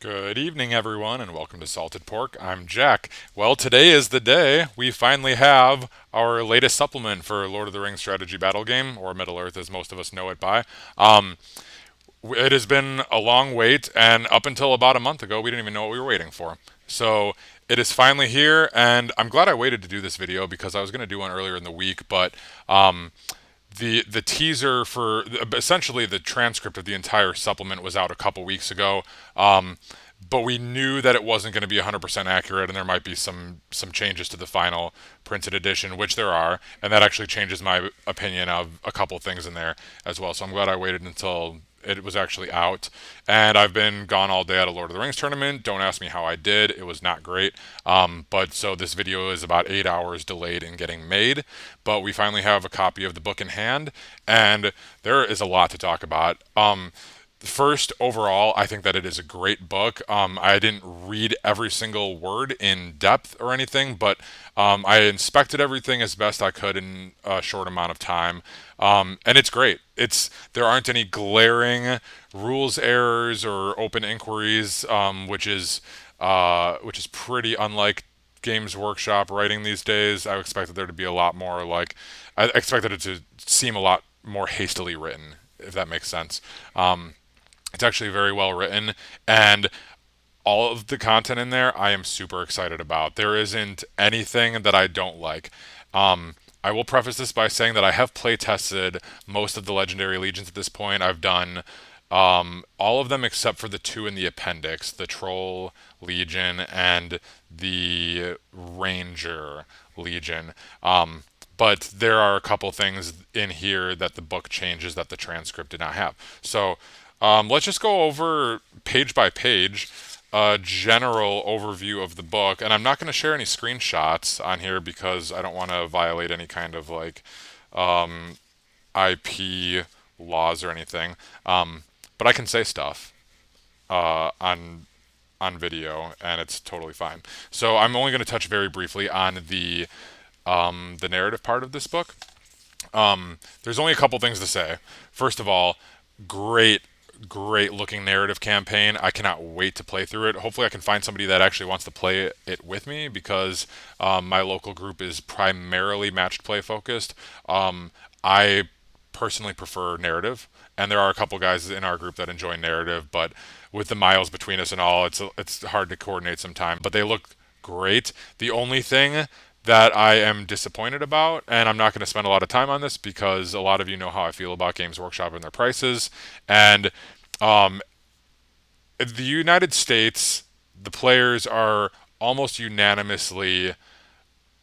Good evening, everyone, and welcome to Salted Pork. I'm Jack. Well, today is the day we finally have our latest supplement for Lord of the Rings strategy battle game, or Middle Earth as most of us know it by. Um, it has been a long wait, and up until about a month ago, we didn't even know what we were waiting for. So it is finally here, and I'm glad I waited to do this video because I was going to do one earlier in the week, but the teaser for essentially the transcript of the entire supplement was out a couple weeks ago. But we knew that it wasn't going to be 100% accurate, and there might be some changes to the final printed edition, which there are, and that actually changes my opinion of a couple things in there as well. So I'm glad I waited until it was actually out. And I've been gone all day at a Lord of the Rings tournament. Don't ask me how I did. It was not great. But so this video is about 8 hours delayed in getting made. But we finally have a copy of the book in hand, and there is a lot to talk about. First, overall, I think that it is a great book. I didn't read every single word in depth or anything, but I inspected everything as best I could in a short amount of time, and it's great. There aren't any glaring rules errors or open inquiries, which is pretty unlike Games Workshop writing these days. I expected there to be a lot more I expected it to seem a lot more hastily written, if that makes sense. It's actually very well written, and all of the content in there I am super excited about. There isn't anything that I don't like. I will preface this by saying that I have play tested most of the Legendary Legions at this point. I've done all of them except for the two in the appendix, the Troll Legion and the Ranger Legion. But there are a couple things in here that the book changes that the transcript did not have. So let's just go over page by page a general overview of the book. And I'm not going to share any screenshots on here because I don't want to violate any kind of IP laws or anything. But I can say stuff on video, and it's totally fine. So I'm only going to touch very briefly on the narrative part of this book. There's only a couple things to say. First of all, great, great looking narrative campaign. I cannot wait to play through it. Hopefully, I can find somebody that actually wants to play it with me because my local group is primarily matched play focused. I personally prefer narrative, and there are a couple guys in our group that enjoy narrative, but with the miles between us and all, it's hard to coordinate sometimes. But they look great. The only thing that I am disappointed about, and I'm not going to spend a lot of time on this because a lot of you know how I feel about Games Workshop and their prices. And um, in the United States, the players are almost unanimously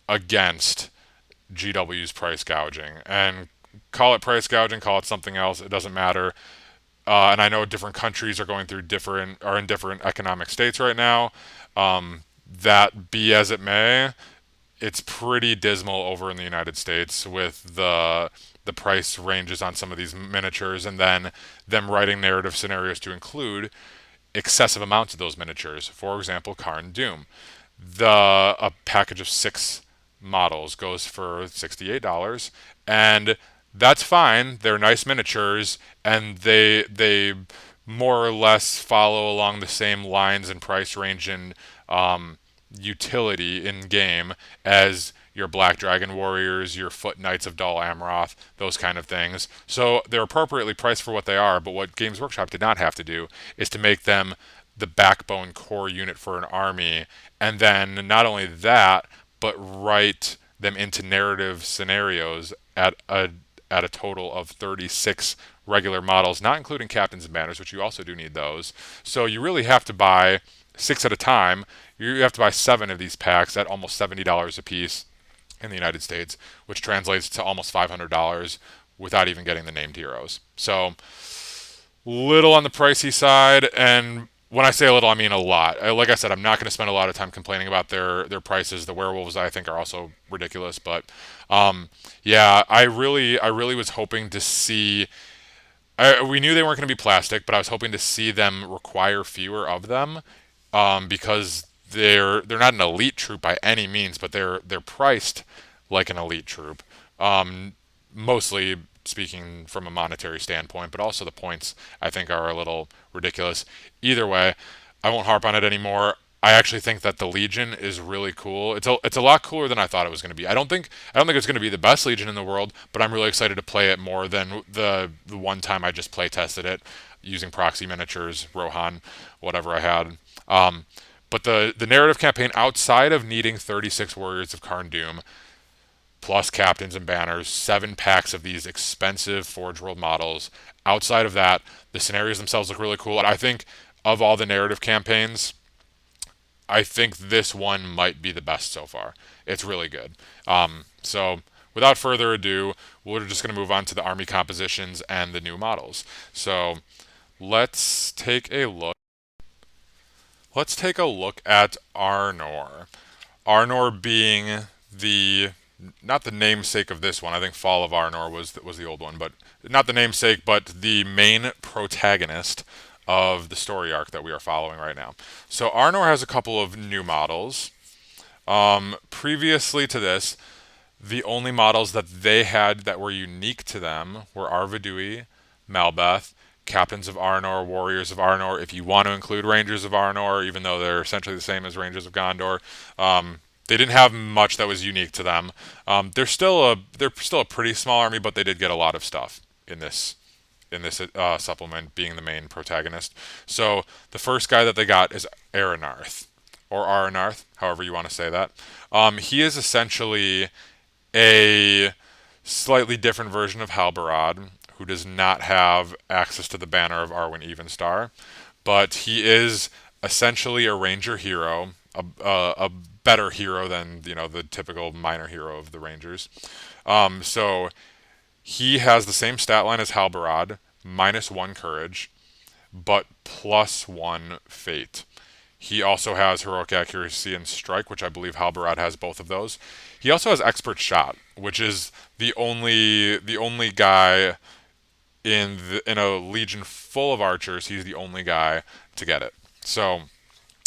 against GW's price gouging. And call it price gouging, call it something else, it doesn't matter. And I know different countries are in different economic states right now. That be as it may, it's pretty dismal over in the United States with the price ranges on some of these miniatures, and then them writing narrative scenarios to include excessive amounts of those miniatures. For example, Karn Doom. A package of 6 models goes for $68, and that's fine. They're nice miniatures, and they more or less follow along the same lines and price range and utility in game as your Black Dragon Warriors, your Foot Knights of Dol Amroth, those kind of things. So they're appropriately priced for what they are, but what Games Workshop did not have to do is to make them the backbone core unit for an army, and then not only that, but write them into narrative scenarios at a total of 36 regular models, not including captains and banners, which you also do need those. So you really have to buy 6 at a time. You have to buy 7 of these packs at almost $70 a piece in the United States, which translates to almost $500 without even getting the named heroes. So little on the pricey side, and when I say a little, I mean a lot. Like I said, I'm not going to spend a lot of time complaining about their prices. The werewolves, I think, are also ridiculous, but yeah, I really was hoping to see. We knew they weren't going to be plastic, but I was hoping to see them require fewer of them, because they're not an elite troop by any means, but they're priced like an elite troop. Mostly speaking from a monetary standpoint, but also the points I think are a little ridiculous. Either way, I won't harp on it anymore. I actually think that the Legion is really cool. It's a lot cooler than I thought it was going to be. I don't think it's going to be the best Legion in the world, but I'm really excited to play it more than the one time I just play tested it using proxy miniatures, Rohan, whatever I had. Um, but the narrative campaign outside of needing 36 Warriors of Karn Doom plus captains and banners, 7 packs of these expensive Forge World models. Outside of that, the scenarios themselves look really cool. And I think of all the narrative campaigns, I think this one might be the best so far. It's really good. So without further ado, we're just going to move on to the army compositions and the new models. So let's take a look. Let's take a look at Arnor. Arnor being the not the namesake of this one. I think Fall of Arnor was the old one, but not the namesake, but the main protagonist of the story arc that we are following right now. So Arnor has a couple of new models. Previously to this, the only models that they had that were unique to them were Arvidui, Malbeth, Captains of Arnor, Warriors of Arnor. If you want to include Rangers of Arnor, even though they're essentially the same as Rangers of Gondor, they didn't have much that was unique to them. They're still a pretty small army, but they did get a lot of stuff in this supplement, being the main protagonist. So the first guy that they got is Aranarth, or Aranarth, however you want to say that. He is essentially a slightly different version of Halbarad, who does not have access to the banner of Arwen Evenstar, but he is essentially a ranger hero, a better hero than the typical minor hero of the Rangers. So he has the same stat line as Halbarad, -1 courage, but +1 fate. He also has heroic accuracy and strike, which I believe Halbarad has both of those. He also has expert shot, which is the only guy in a legion full of archers. He's the only guy to get it. So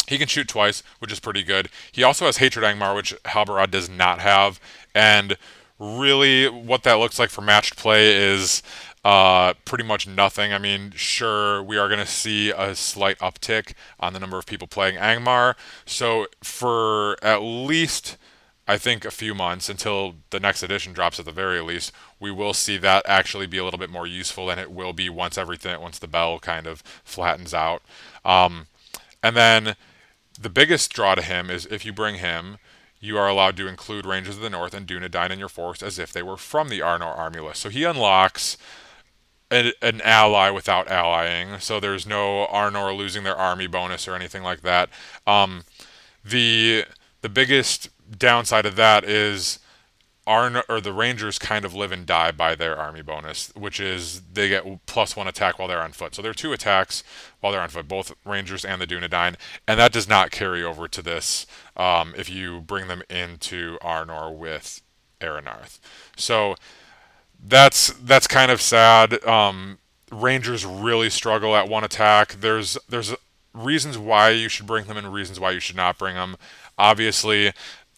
he can shoot twice, which is pretty good. He also has Hatred Angmar, which Halbarad does not have. And really, what that looks like for matched play is pretty much nothing. I mean, sure, we are going to see a slight uptick on the number of people playing Angmar. So for at least, I think, a few months until the next edition drops at the very least, we will see that actually be a little bit more useful than it will be once the bell kind of flattens out. And then the biggest draw to him is if you bring him, you are allowed to include Rangers of the North and Dunedain in your force as if they were from the Arnor army list. So he unlocks an ally without allying. So there's no Arnor losing their army bonus or anything like that. The the biggest downside of that is Arn or the Rangers kind of live and die by their army bonus, which is they get +1 attack while they're on foot. So there are 2 attacks while they're on foot, both Rangers and the Dunedain, and that does not carry over to this if you bring them into Arnor with Aranarth. So that's kind of sad. Rangers really struggle at 1 attack. There's reasons why you should bring them and reasons why you should not bring them. Obviously,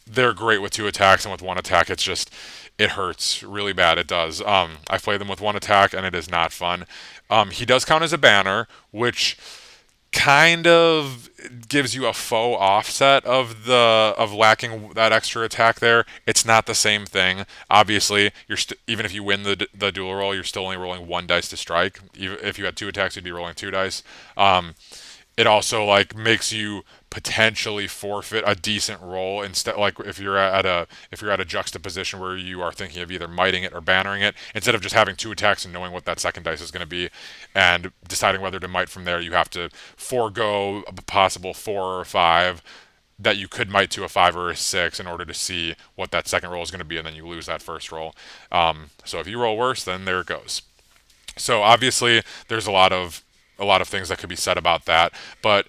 they're great with 2 attacks, and with 1 attack, it hurts really bad. It does. I've played them with 1 attack, and it is not fun. He does count as a banner, which kind of gives you a faux offset of lacking that extra attack there. It's not the same thing. Obviously, even if you win the duel roll, you're still only rolling 1 dice to strike. Even if you had 2 attacks, you'd be rolling 2 dice. It also makes you potentially forfeit a decent roll instead. Like if you're at a juxtaposition where you are thinking of either miting it or bannering it, instead of just having 2 attacks and knowing what that second dice is going to be and deciding whether to mite from there, you have to forego a possible 4 or 5 that you could mite to a 5 or a 6 in order to see what that second roll is going to be, and then you lose that first roll. So if you roll worse, then there it goes. So obviously, there's a lot of things that could be said about that, but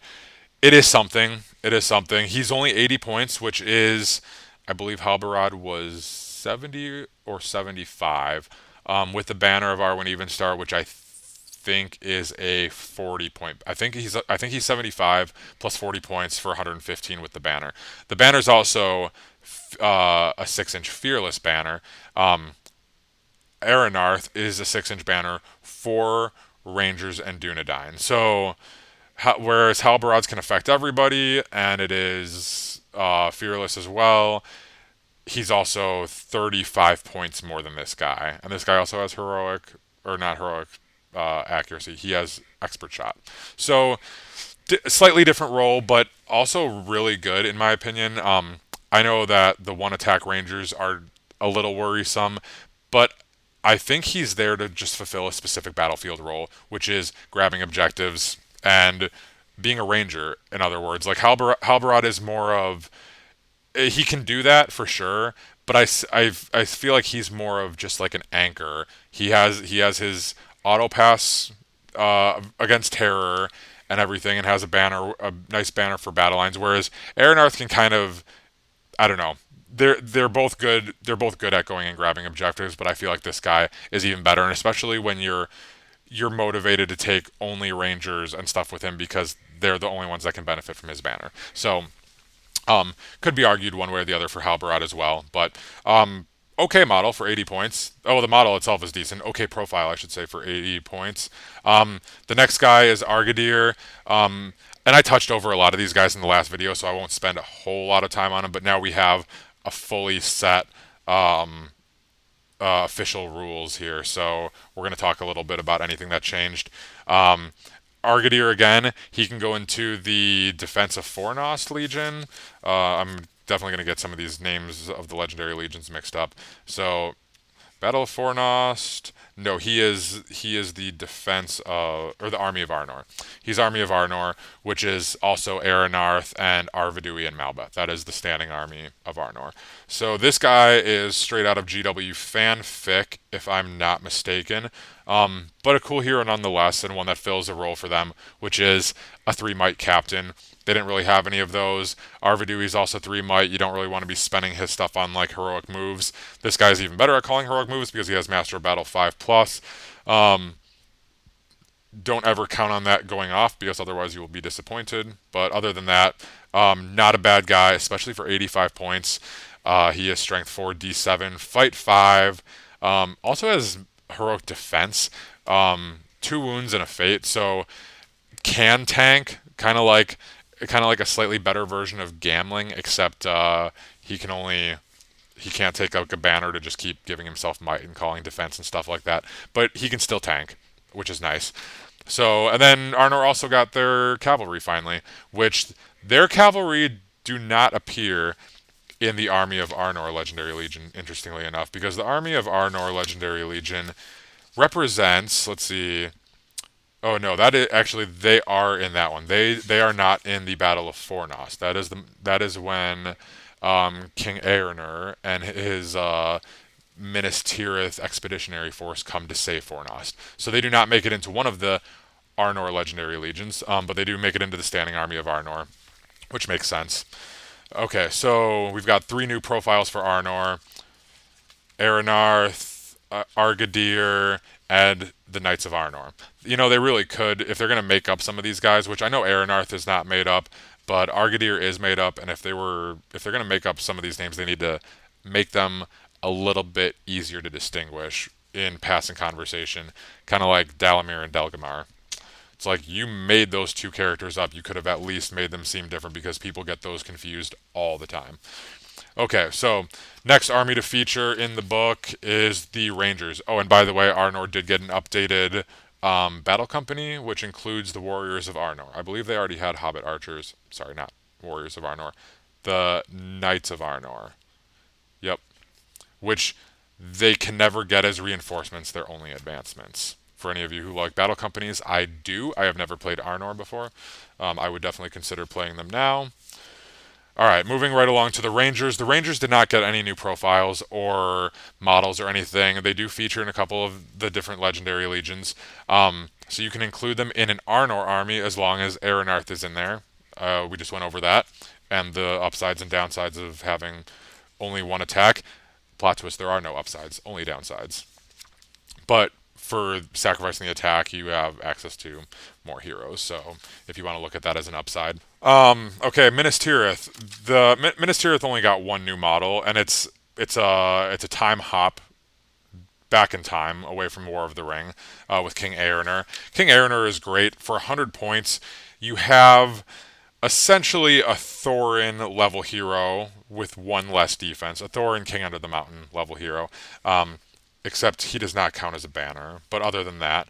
it is something. It is something. He's only 80 points, which is, I believe Halbarad was 70 or 75, with the banner of Arwen Evenstar, which I think is a 40 point. I think he's 75 plus 40 points for 115 with the banner. The banner is also a 6-inch fearless banner. Aranarth is a 6-inch banner for Rangers and Dunedain. So Whereas halberds can affect everybody, and it is fearless as well. He's also 35 points more than this guy, and this guy also has heroic, or not heroic, accuracy. He has expert shot. So slightly different role, but also really good in my opinion. I know that the one attack rangers are a little worrisome, but I think he's there to just fulfill a specific battlefield role, which is grabbing objectives and being a ranger. In other words, like Halberad is more of, he can do that for sure, but I feel like he's more of just like an anchor. He has his auto pass against terror and everything, and has a nice banner for battle lines. Whereas Aranarth can kind of, I don't know. They're both good. They're both good at going and grabbing objectives, but I feel like this guy is even better, and especially when you're motivated to take only rangers and stuff with him because they're the only ones that can benefit from his banner. So could be argued one way or the other for Halberad as well, but okay model for 80 points. Oh, the model itself is decent. Okay profile, I should say, for 80 points. The next guy is Argadir. And I touched over a lot of these guys in the last video, so I won't spend a whole lot of time on them, but now we have a fully set official rules here, so we're going to talk a little bit about anything that changed. Argadir again, he can go into the Defense of Fornost Legion. I'm definitely going to get some of these names of the legendary legions mixed up. So, Battle of Fornost. No, he is the defense of, or the Army of Arnor. He's Army of Arnor, which is also Aranarth and Arvidui and Malbeth. That is the standing army of Arnor. So this guy is straight out of GW fanfic, if I'm not mistaken. But a cool hero nonetheless, and one that fills a role for them, which is a 3-might captain. They didn't really have any of those. Arvidui's also 3-might. You don't really want to be spending his stuff on like heroic moves. This guy's even better at calling heroic moves because he has Master of Battle 5+. Don't ever count on that going off because otherwise you will be disappointed. But other than that, not a bad guy, especially for 85 points. He is Strength 4, D7, Fight 5. Also has heroic defense, 2 wounds and a fate, so can tank, kind of like a slightly better version of Gambling, except he can't take like a banner to just keep giving himself might and calling defense and stuff like that. But he can still tank, which is nice. So, and then Arnor also got their cavalry finally, which their cavalry do not appear in the Army of Arnor Legendary Legion, interestingly enough, because the Army of Arnor Legendary Legion represents, let's see, oh no, that is actually, they are in that one. They are not in the Battle of Fornost. That is when King Aerner and his Minas Tirith expeditionary force come to save Fornost. So they do not make it into one of the Arnor Legendary Legions, but they do make it into the standing army of Arnor, which makes sense. Okay, so we've got 3 new profiles for Arnor: Aranarth, Argadir, and the Knights of Arnor. You know, they really could, if they're going to make up some of these guys, which I know Aranarth is not made up, but Argadir is made up, and if they're going to make up some of these names, they need to make them a little bit easier to distinguish in passing conversation, kind of like Dalamir and Delgamar. It's like you made those 2 characters up. You could have at least made them seem different because people get those confused all the time. Okay, so next army to feature in the book is the Rangers. Oh, and by the way, Arnor did get an updated battle company, which includes the Warriors of Arnor. I believe they already had Hobbit archers. Sorry, not Warriors of Arnor. The Knights of Arnor. Yep. Which they can never get as reinforcements. They're only advancements. For any of you who like battle companies, I do. I have never played Arnor before. I would definitely consider playing them now. All right, moving right along to the Rangers. The Rangers did not get any new profiles or models or anything. They do feature in a couple of the different legendary legions. So you can include them in an Arnor army as long as Aranarth is in there. We just went over that. And the upsides and downsides of having only one attack. Plot twist, there are no upsides, only downsides. But for sacrificing the attack, you have access to more heroes. So if you want to look at that as an upside. Okay, Minas Tirith. The Minas Tirith only got 1 new model, and it's a time hop back in time away from War of the Ring with King Aerner. King Aerner is great for 100 points. you have essentially a Thorin level hero with one less defense, a Thorin King Under the Mountain level hero. Um, Except he does not count as a banner. But other than that,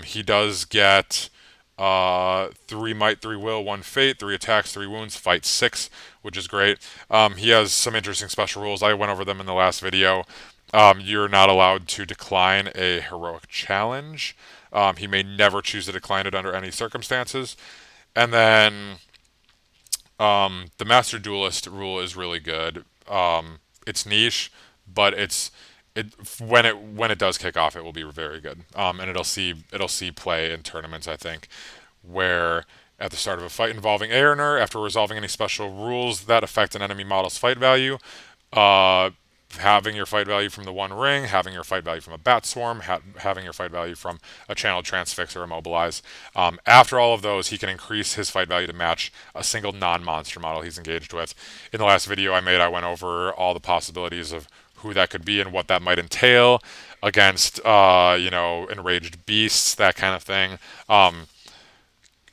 he does get 3 might, 3 will, 1 fate, 3 attacks, 3 wounds, fight 6, which is great. He has some interesting special rules. I went over them in the last video. You're not allowed to decline a heroic challenge. He may never choose to decline it under any circumstances. And then the Master Duelist rule is really good. It's niche, but it when it does kick off, it will be very good. And it'll see play in tournaments, I think, where at the start of a fight involving Aeroner, after resolving any special rules that affect an enemy model's fight value, uh, having your fight value from the One Ring, having your fight value from a Bat Swarm, having your fight value from a Channeled Transfix or Immobilize. After all of those, he can increase his fight value to match a single non-monster model he's engaged with. In the last video I made, I went over all the possibilities of who that could be and what that might entail against, enraged beasts, that kind of thing.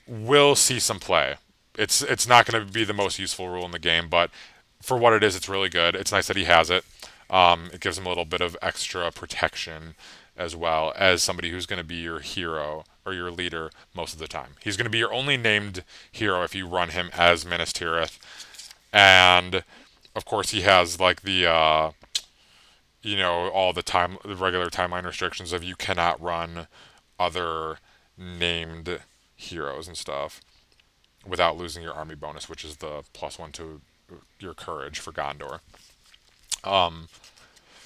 We'll see some play. It's not going to be the most useful rule in the game, but for what it is, it's really good. It's nice that he has it. It gives him a little bit of extra protection as well as somebody who's going to be your hero or your leader most of the time. He's going to be your only named hero if you run him as Minas Tirith. And of course, he has like all the regular timeline restrictions of you cannot run other named heroes and stuff without losing your army bonus, which is the +1 to your courage for Gondor.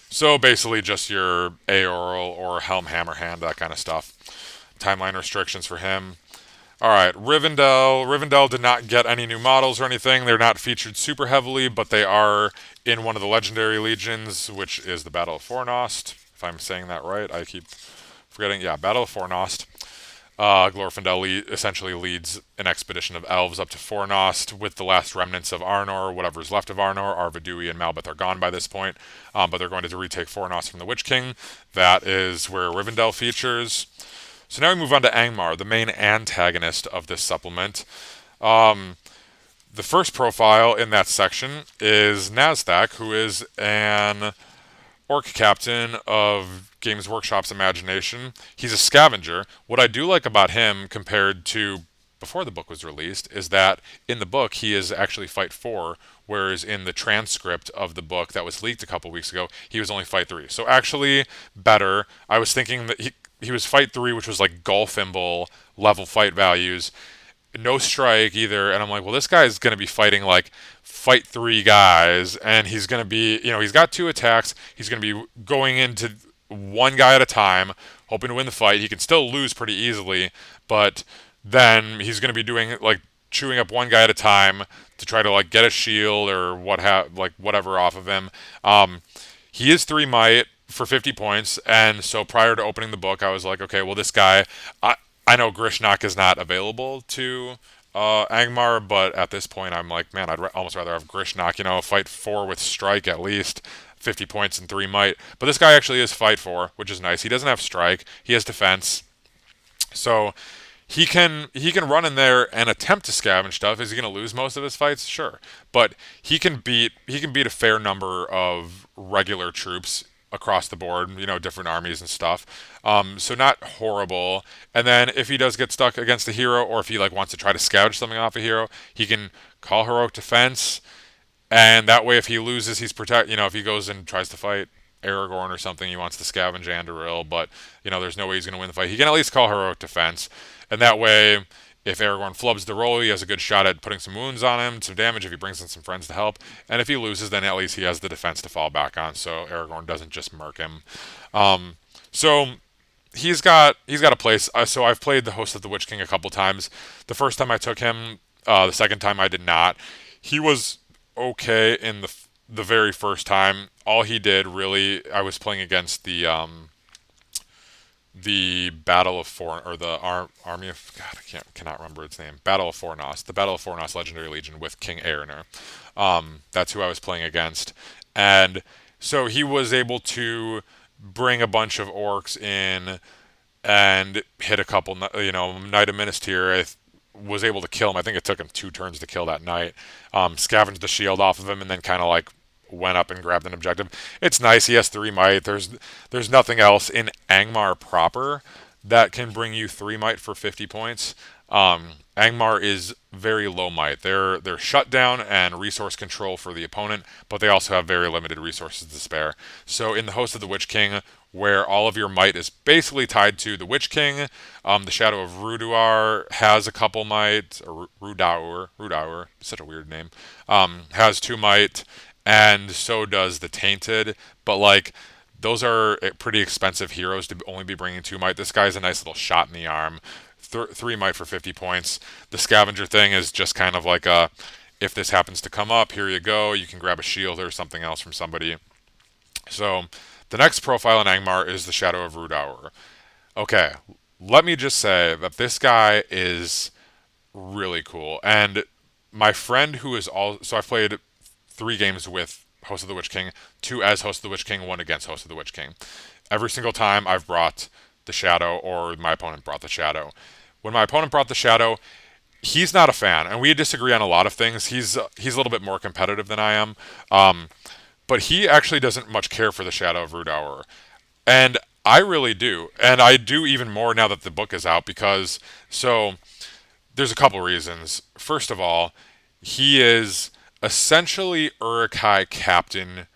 So basically, just your Aoral or Helm Hammerhand, that kind of stuff. Timeline restrictions for him. All right, Rivendell. Rivendell did not get any new models or anything. They're not featured super heavily, but they are in one of the legendary legions, which is the Battle of Fornost. If I'm saying that right, I keep forgetting. Yeah, Battle of Fornost. Glorfindel essentially leads an expedition of elves up to Fornost with the last remnants of Arnor, whatever's left of Arnor. Arvedui and Malbeth are gone by this point, but they're going to retake Fornost from the Witch King. That is where Rivendell features. So now we move on to Angmar, the main antagonist of this supplement. The first profile in that section is Nazdak, who is an orc captain of Games Workshop's Imagination. He's a scavenger. What I do like about him compared to before the book was released is that in the book he is actually fight 4, whereas in the transcript of the book that was leaked a couple weeks ago, he was only fight 3. So actually better. I was thinking that he was fight 3, which was like Golfimble level fight values. No strike either, and I'm like, well, this guy's going to be fighting like fight 3 guys, and he's going to be, he's got 2 attacks. He's going to be going into one guy at a time, hoping to win the fight. He can still lose pretty easily, but then he's going to be doing like chewing up one guy at a time to try to like get a shield or whatever off of him. He is 3 might for 50 points, and so prior to opening the book, I was like, okay, well, this guy, I know Grishnak is not available to Angmar, but at this point, I'm like, man, I'd almost rather have Grishnak, fight 4 with strike at least, 50 points and 3 might. But this guy actually is fight 4, which is nice. He doesn't have strike. He has defense. So he can run in there and attempt to scavenge stuff. Is he going to lose most of his fights? Sure, but he can beat a fair number of regular troops across the board, different armies and stuff. So not horrible. And then if he does get stuck against a hero, or if he wants to try to scavenge something off a hero, he can call heroic defense, and that way if he loses, he's protect. If he goes and tries to fight Aragorn or something, he wants to scavenge Andoril, but there's no way he's going to win the fight. He can at least call heroic defense, and that way, if Aragorn flubs the roll, he has a good shot at putting some wounds on him, some damage if he brings in some friends to help. And if he loses, then at least he has the defense to fall back on, so Aragorn doesn't just murk him. So he's got a place. So I've played the Host of the Witch King a couple times. The first time I took him, the second time I did not. He was okay in the very first time. All he did really, I was playing against the Battle of Army of God, cannot remember its name. Battle of Fornost, the Battle of Fornost Legendary Legion with King Aeroner. That's who I was playing against, and so he was able to bring a bunch of orcs in and hit a couple. Knight of Minas Tirith was able to kill him. I think it took him 2 turns to kill that knight. Scavenged the shield off of him, and then kind of like went up and grabbed an objective. It's nice. He has 3 might. There's nothing else in Angmar proper that can bring you 3 might for 50 points. Angmar is very low might. They're shutdown and resource control for the opponent, but they also have very limited resources to spare. So in the Host of the Witch King, where all of your might is basically tied to the Witch King, the Shadow of Ruduar has a couple might, or Rudaur, such a weird name, has 2 might, and so does the Tainted. But like those are pretty expensive heroes to only be bringing 2 might. This guy's a nice little shot in the arm. 3 might for 50 points. The scavenger thing is just kind of like a, if this happens to come up, here you go. You can grab a shield or something else from somebody. So the next profile in Angmar is the Shadow of Rudaur. Okay, let me just say that this guy is really cool. And my friend who is all, so I've played 3 games with Host of the Witch King, 2 as Host of the Witch King, 1 against Host of the Witch King. Every single time I've brought the Shadow, or my opponent brought the Shadow. When my opponent brought the Shadow, he's not a fan, and we disagree on a lot of things. He's a little bit more competitive than I am, but he actually doesn't much care for the Shadow of Rudaur, and I really do, and I do even more now that the book is out because so there's a couple reasons. First of all, he is essentially Uruk-hai Captain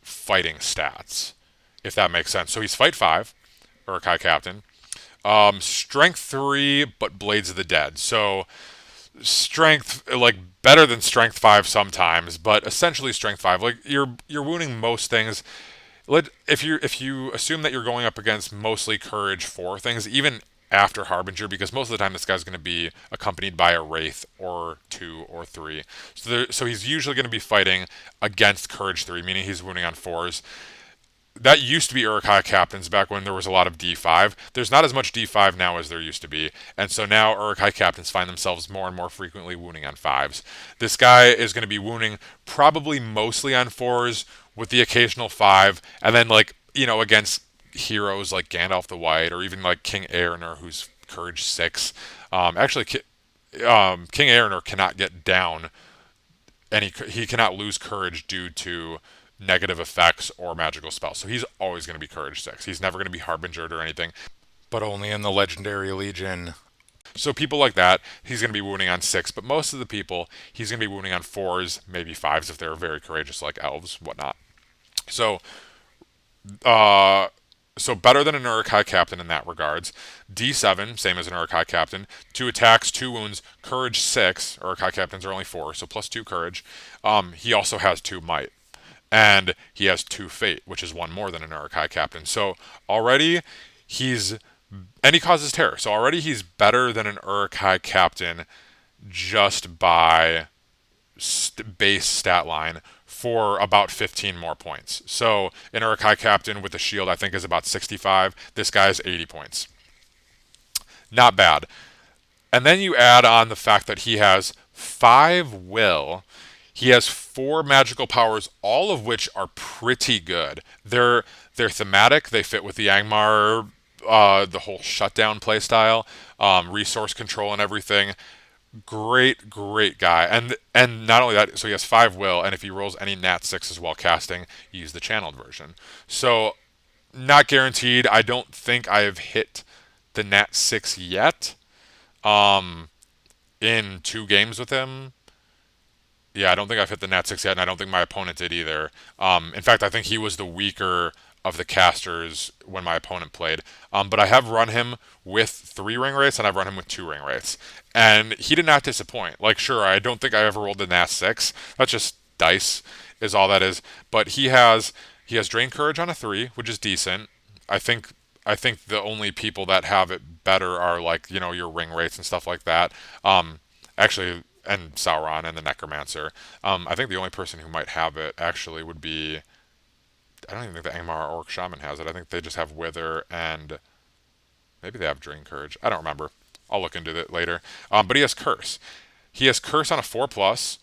fighting stats, if that makes sense. So he's Fight 5, Uruk-hai Captain. Strength 3, but Blades of the Dead. So strength, like better than Strength 5 sometimes, but essentially Strength 5. Like you're wounding most things. If you assume that you're going up against mostly Courage 4 things, even after Harbinger, because most of the time this guy's going to be accompanied by a Wraith or 2 or 3. So he's usually going to be fighting against Courage 3, meaning he's wounding on 4s. That used to be Uruk-hai Captains back when there was a lot of D5. There's not as much D5 now as there used to be, and so now Uruk-hai Captains find themselves more and more frequently wounding on 5s. This guy is going to be wounding probably mostly on 4s with the occasional 5, and then like, against heroes like Gandalf the White or even like King Eärnur, who's Courage 6. Actually, King Eärnur cannot get down, and he cannot lose Courage due to negative effects or magical spells. So he's always going to be Courage 6. He's never going to be Harbingered or anything, but only in the Legendary Legion. So people like that, he's going to be wounding on 6, but most of the people, he's going to be wounding on 4s, maybe 5s if they're very courageous like elves, whatnot. So, uh, so better than an Uruk-hai Captain in that regards. D7, same as an Uruk-hai Captain. 2 attacks, 2 wounds, Courage 6. Uruk-hai Captains are only 4, so plus 2 Courage. He also has 2 Might. And he has 2 Fate, which is 1 more than an Uruk-hai Captain. So already and he causes terror. So already he's better than an Uruk-hai Captain just by base stat line for about 15 more points. So an Uruk-hai Captain with the shield I think is about 65. This guy's 80 points. Not bad. And then you add on the fact that he has 5 will. He has 4 magical powers, all of which are pretty good. They're thematic. They fit with the Angmar, the whole shutdown playstyle, resource control and everything. Great guy. And not only that, so he has 5 will, and if he rolls any nat 6s while casting, use the channeled version. So not guaranteed. I don't think I have hit the nat 6 yet. In 2 games with him. Yeah, I don't think I've hit the nat 6 yet, and I don't think my opponent did either. In fact, I think he was the weaker of the casters when my opponent played. But I have run him with 3 ring wraiths, and I've run him with 2 ring wraiths. And he did not disappoint. Like, sure, I don't think I ever rolled the nat 6. That's just dice, is all that is. But he has Drain Courage on a 3, which is decent. I think the only people that have it better are like, your ring wraiths and stuff like that. Actually, and Sauron and the Necromancer. I think the only person who might have it actually would be, I don't even think the Angmar Orc Shaman has it. I think they just have Wither and maybe they have Drain Courage. I don't remember. I'll look into it later. But he has Curse. He has Curse on a 4+,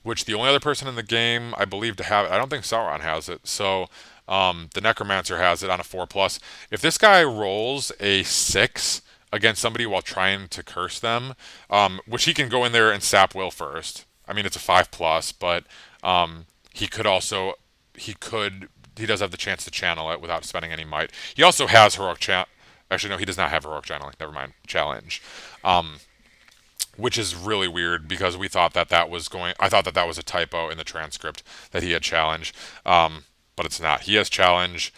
which the only other person in the game I believe to have it, I don't think Sauron has it. So the Necromancer has it on a 4+. If this guy rolls a 6 against somebody while trying to curse them, which he can go in there and sap will first. I mean, it's a 5+, but he could also he could he does have the chance to channel it without spending any might. He also has heroic chat. Actually, no, he does not have heroic channeling. Never mind, challenge, which is really weird because we thought that that was going. I thought that that was a typo in the transcript that he had challenge, but it's not. He has challenge.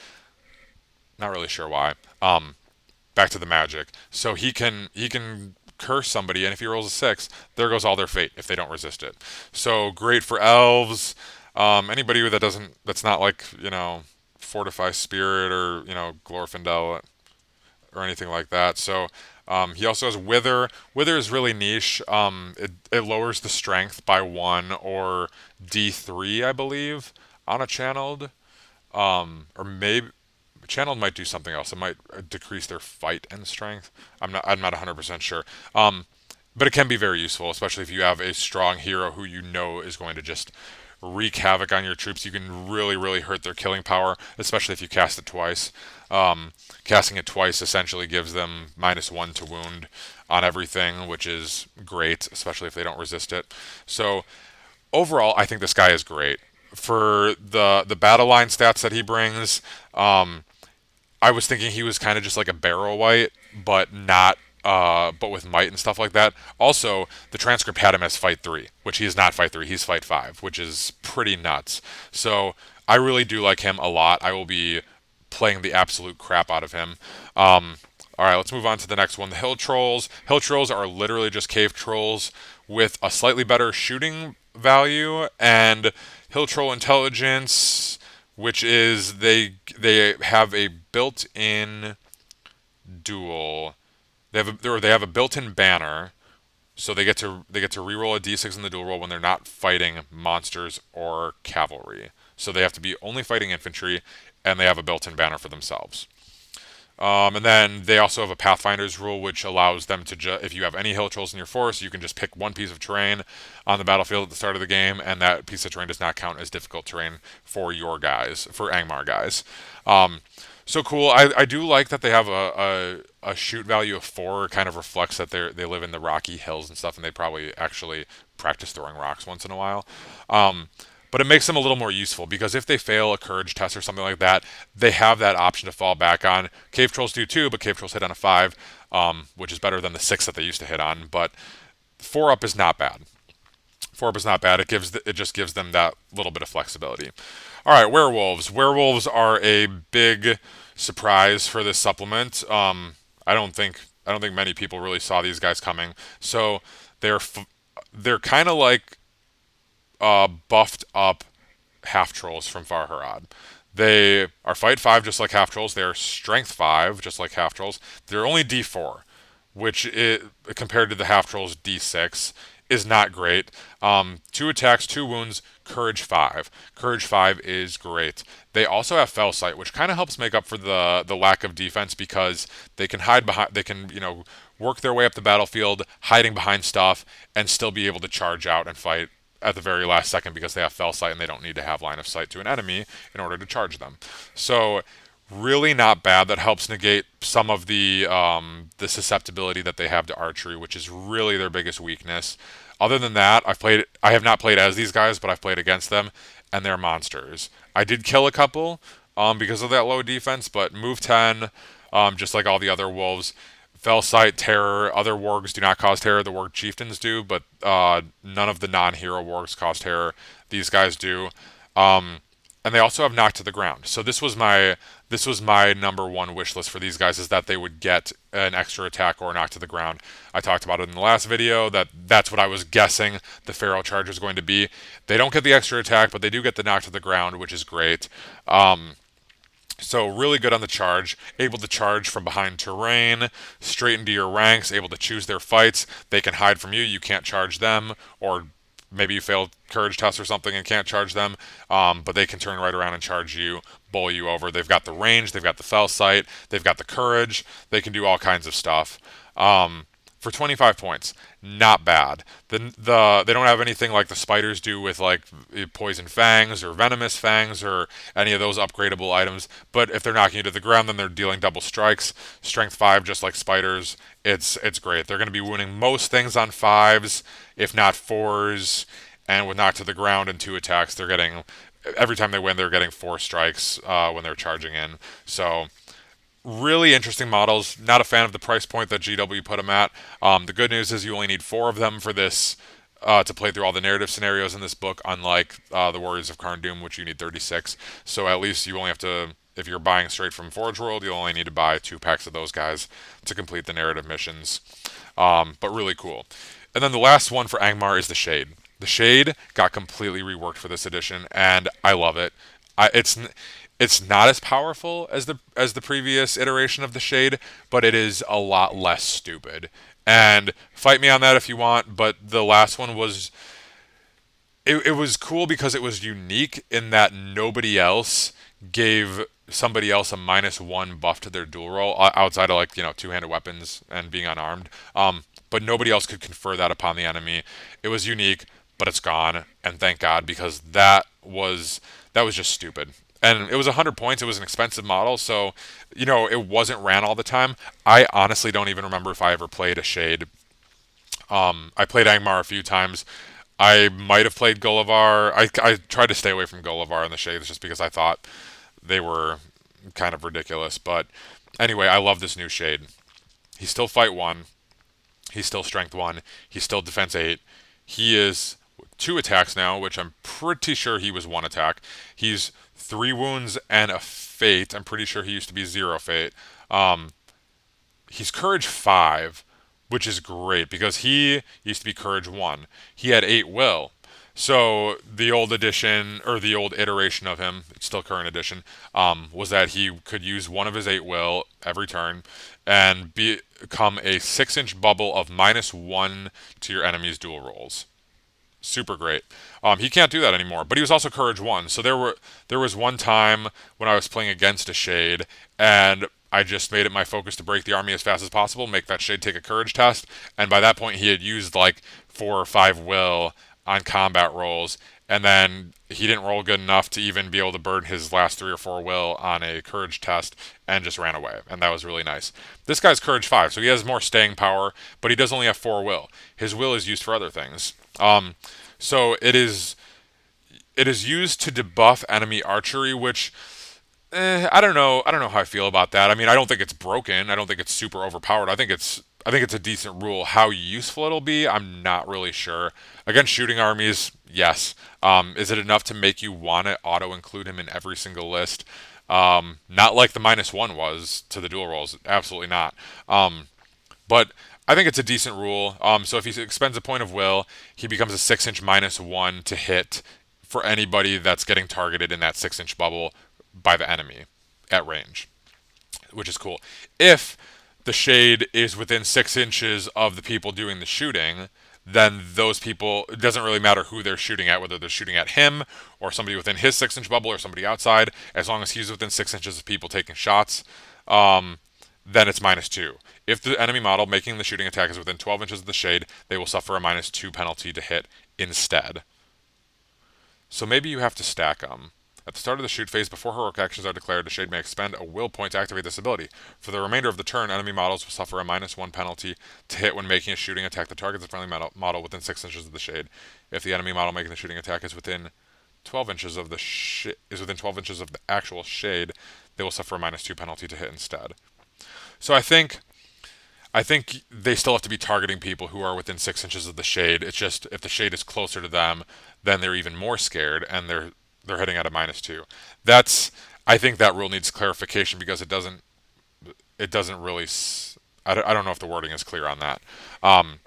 Not really sure why. Back to the magic. So he can curse somebody, and if he rolls a 6, there goes all their fate if they don't resist it. So great for elves. Anybody that's not like fortify spirit or glorfindel or anything like that. So he also has wither. Wither is really niche. It lowers the strength by 1 or D3, I believe, on a channeled. Or maybe channeled might do something else. It might decrease their fight and strength. I'm not 100% sure. But it can be very useful, especially if you have a strong hero who you know is going to just wreak havoc on your troops. You can really, really hurt their killing power, especially if you cast it twice. Casting it twice essentially gives them -1 to wound on everything, which is great, especially if they don't resist it. So overall, I think this guy is great for the battle line stats that he brings. I was thinking he was kind of just like a barrel white, but not, but with might and stuff like that. Also, the transcript had him as fight 3, which he is not fight 3. He's fight 5, which is pretty nuts. So I really do like him a lot. I will be playing the absolute crap out of him. All right, let's move on to the next one. The hill trolls. Hill trolls are literally just cave trolls with a slightly better shooting value and hill troll intelligence, which is they have a built-in duel. They have a built-in banner, so they get to reroll a d6 in the duel roll when they're not fighting monsters or cavalry. So they have to be only fighting infantry, and they have a built-in banner for themselves. And then they also have a Pathfinder's rule, which allows them to, if you have any hill trolls in your forest, you can just pick one piece of terrain on the battlefield at the start of the game, and that piece of terrain does not count as difficult terrain for your guys, for Angmar guys. So cool. I do like that they have a shoot value of 4. It kind of reflects that they live in the rocky hills and stuff, and they probably actually practice throwing rocks once in a while. But it makes them a little more useful because if they fail a courage test or something like that, they have that option to fall back on. Cave trolls do too, but cave trolls hit on a 5, which is better than the 6 that they used to hit on. But 4 up is not bad. 4 up is not bad. It just gives them that little bit of flexibility. All right, werewolves. Werewolves are a big surprise for this supplement. I don't think many people really saw these guys coming. So they're kind of like buffed up half trolls from Farharad. They are fight 5 just like half trolls. They are strength 5 just like half trolls. They're only D4, which compared to the half trolls D6 is not great. 2 attacks, 2 wounds, courage 5. Courage 5 is great. They also have fell sight, which kind of helps make up for the lack of defense because they can hide behind. They can work their way up the battlefield, hiding behind stuff, and still be able to charge out and fight at the very last second because they have fell sight and they don't need to have line of sight to an enemy in order to charge them. So really not bad. That helps negate some of the susceptibility that they have to archery, which is really their biggest weakness. Other than that, I have not played as these guys, but I've played against them, and they're monsters. I did kill a couple because of that low defense, but move 10, just like all the other wolves. Fell sight, terror. Other wargs do not cause terror. The warg chieftains do, but none of the non-hero wargs cause terror. These guys do, and they also have knocked to the ground. So this was my number one wish list for these guys is that they would get an extra attack or a knock to the ground. I talked about it in the last video that's what I was guessing the feral charge is going to be. They don't get the extra attack, but they do get the knock to the ground, which is great. So really good on the charge, able to charge from behind terrain, straight into your ranks, able to choose their fights. They can hide from you, you can't charge them, or maybe you failed courage test or something and can't charge them, but they can turn right around and charge you, bowl you over. They've got the range, they've got the fell sight, they've got the courage, they can do all kinds of stuff. for 25 points, not bad. They don't have anything like the spiders do with like poison fangs or venomous fangs or any of those upgradable items. But if they're knocking you to the ground, then they're dealing double strikes, strength 5, just like spiders. It's great. They're going to be wounding most things on 5s, if not 4s, and with knocked to the ground and 2 attacks, they're getting every time they win, they're getting 4 strikes when they're charging in. So really interesting models. Not a fan of the price point that GW put them at. The good news is you only need 4 of them for this to play through all the narrative scenarios in this book, unlike the Warriors of Karn Doom, which you need 36. So at least you only have to, if you're buying straight from Forge World, you only need to buy 2 packs of those guys to complete the narrative missions. But really cool. And then the last one for Angmar is the Shade. The Shade got completely reworked for this edition, and I love it. It's not as powerful as the previous iteration of the Shade, but it is a lot less stupid. And fight me on that if you want, but the last one was it was cool because it was unique in that nobody else gave somebody else a -1 buff to their dual roll outside of like two-handed weapons and being unarmed. But nobody else could confer that upon the enemy. It was unique, but it's gone, and thank God because that was just stupid. And it was 100 points. It was an expensive model, so it wasn't ran all the time. I honestly don't even remember if I ever played a Shade. I played Angmar a few times. I might have played Gullivar. I tried to stay away from Gullivar and the Shades just because I thought they were kind of ridiculous. But anyway, I love this new Shade. He's still fight 1. He's still strength 1. He's still defense 8. He is 2 attacks now, which I'm pretty sure he was 1 attack. He's 3 wounds and a fate. I'm pretty sure he used to be 0 fate. He's courage 5, which is great because he used to be courage 1. He had 8 will. So the old edition, or the old iteration of him, still current edition, was that he could use 1 of his 8 will every turn and become a 6-inch bubble of -1 to your enemy's dual rolls. Super great. He can't do that anymore, but he was also courage 1. So there was one time when I was playing against a Shade, and I just made it my focus to break the army as fast as possible, make that Shade take a courage test, and by that point he had used like 4 or 5 will on combat rolls, and then he didn't roll good enough to even be able to burn his last 3 or 4 will on a courage test and just ran away, and that was really nice. This guy's courage 5, so he has more staying power, but he does only have 4 will. His will is used for other things. So it is used to debuff enemy archery, which I don't know. I don't know how I feel about that. I mean, I don't think it's broken. I don't think it's super overpowered. I think it's a decent rule. How useful it'll be, I'm not really sure. Against shooting armies, yes. Is it enough to make you want to auto include him in every single list? Not like the -1 was to the dual rolls. Absolutely not. But I think it's a decent rule. So if he expends a point of will, he becomes a 6-inch -1 to hit for anybody that's getting targeted in that 6-inch bubble by the enemy at range, which is cool. If the Shade is within 6 inches of the people doing the shooting, then those people, it doesn't really matter who they're shooting at, whether they're shooting at him or somebody within his 6-inch bubble or somebody outside, as long as he's within 6 inches of people taking shots, then it's -2. If the enemy model making the shooting attack is within 12 inches of the Shade, they will suffer a -2 penalty to hit instead. So maybe you have to stack them. At the start of the shoot phase, before heroic actions are declared, the Shade may expend a will point to activate this ability. For the remainder of the turn, enemy models will suffer a -1 penalty to hit when making a shooting attack that targets a friendly model within 6 inches of the Shade. If the enemy model making the shooting attack is within 12 inches of the actual Shade, they will suffer a -2 penalty to hit instead. So I think they still have to be targeting people who are within 6 inches of the Shade. It's just if the Shade is closer to them, then they're even more scared and they're hitting at a -2. I think that rule needs clarification because it doesn't really. I don't know if the wording is clear on that. And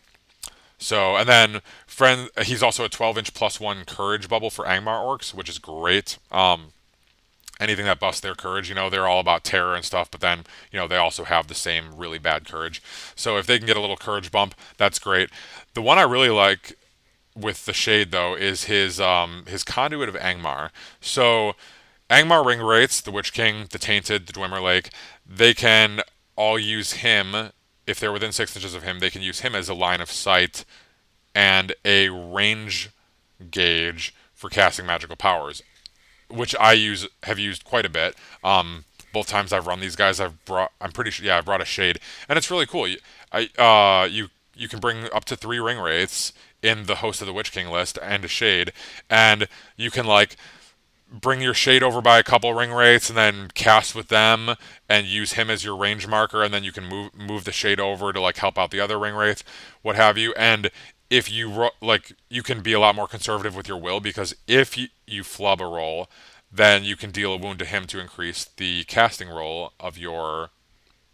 then he's also a 12-inch +1 courage bubble for Angmar orcs, which is great. Anything that busts their courage, they're all about terror and stuff, but then, they also have the same really bad courage. So if they can get a little courage bump, that's great. The one I really like with the Shade, though, is his conduit of Angmar. So Angmar Ring Wraiths, the Witch King, the Tainted, the Dwemer Lake, they can all use him if they're within 6 inches of him, they can use him as a line of sight and a range gauge for casting magical powers, which have used quite a bit. Both times I've run these guys, I'm pretty sure, yeah, I've brought a shade, and it's really cool. You can bring up to 3 ring wraiths in the Host of the Witch King list and a shade, and you can like bring your shade over by a couple ring wraiths and then cast with them and use him as your range marker, and then you can move the shade over to like help out the other ring wraith, what have you. And if you like, you can be a lot more conservative with your will, because if you flub a roll, then you can deal a wound to him to increase the casting roll of your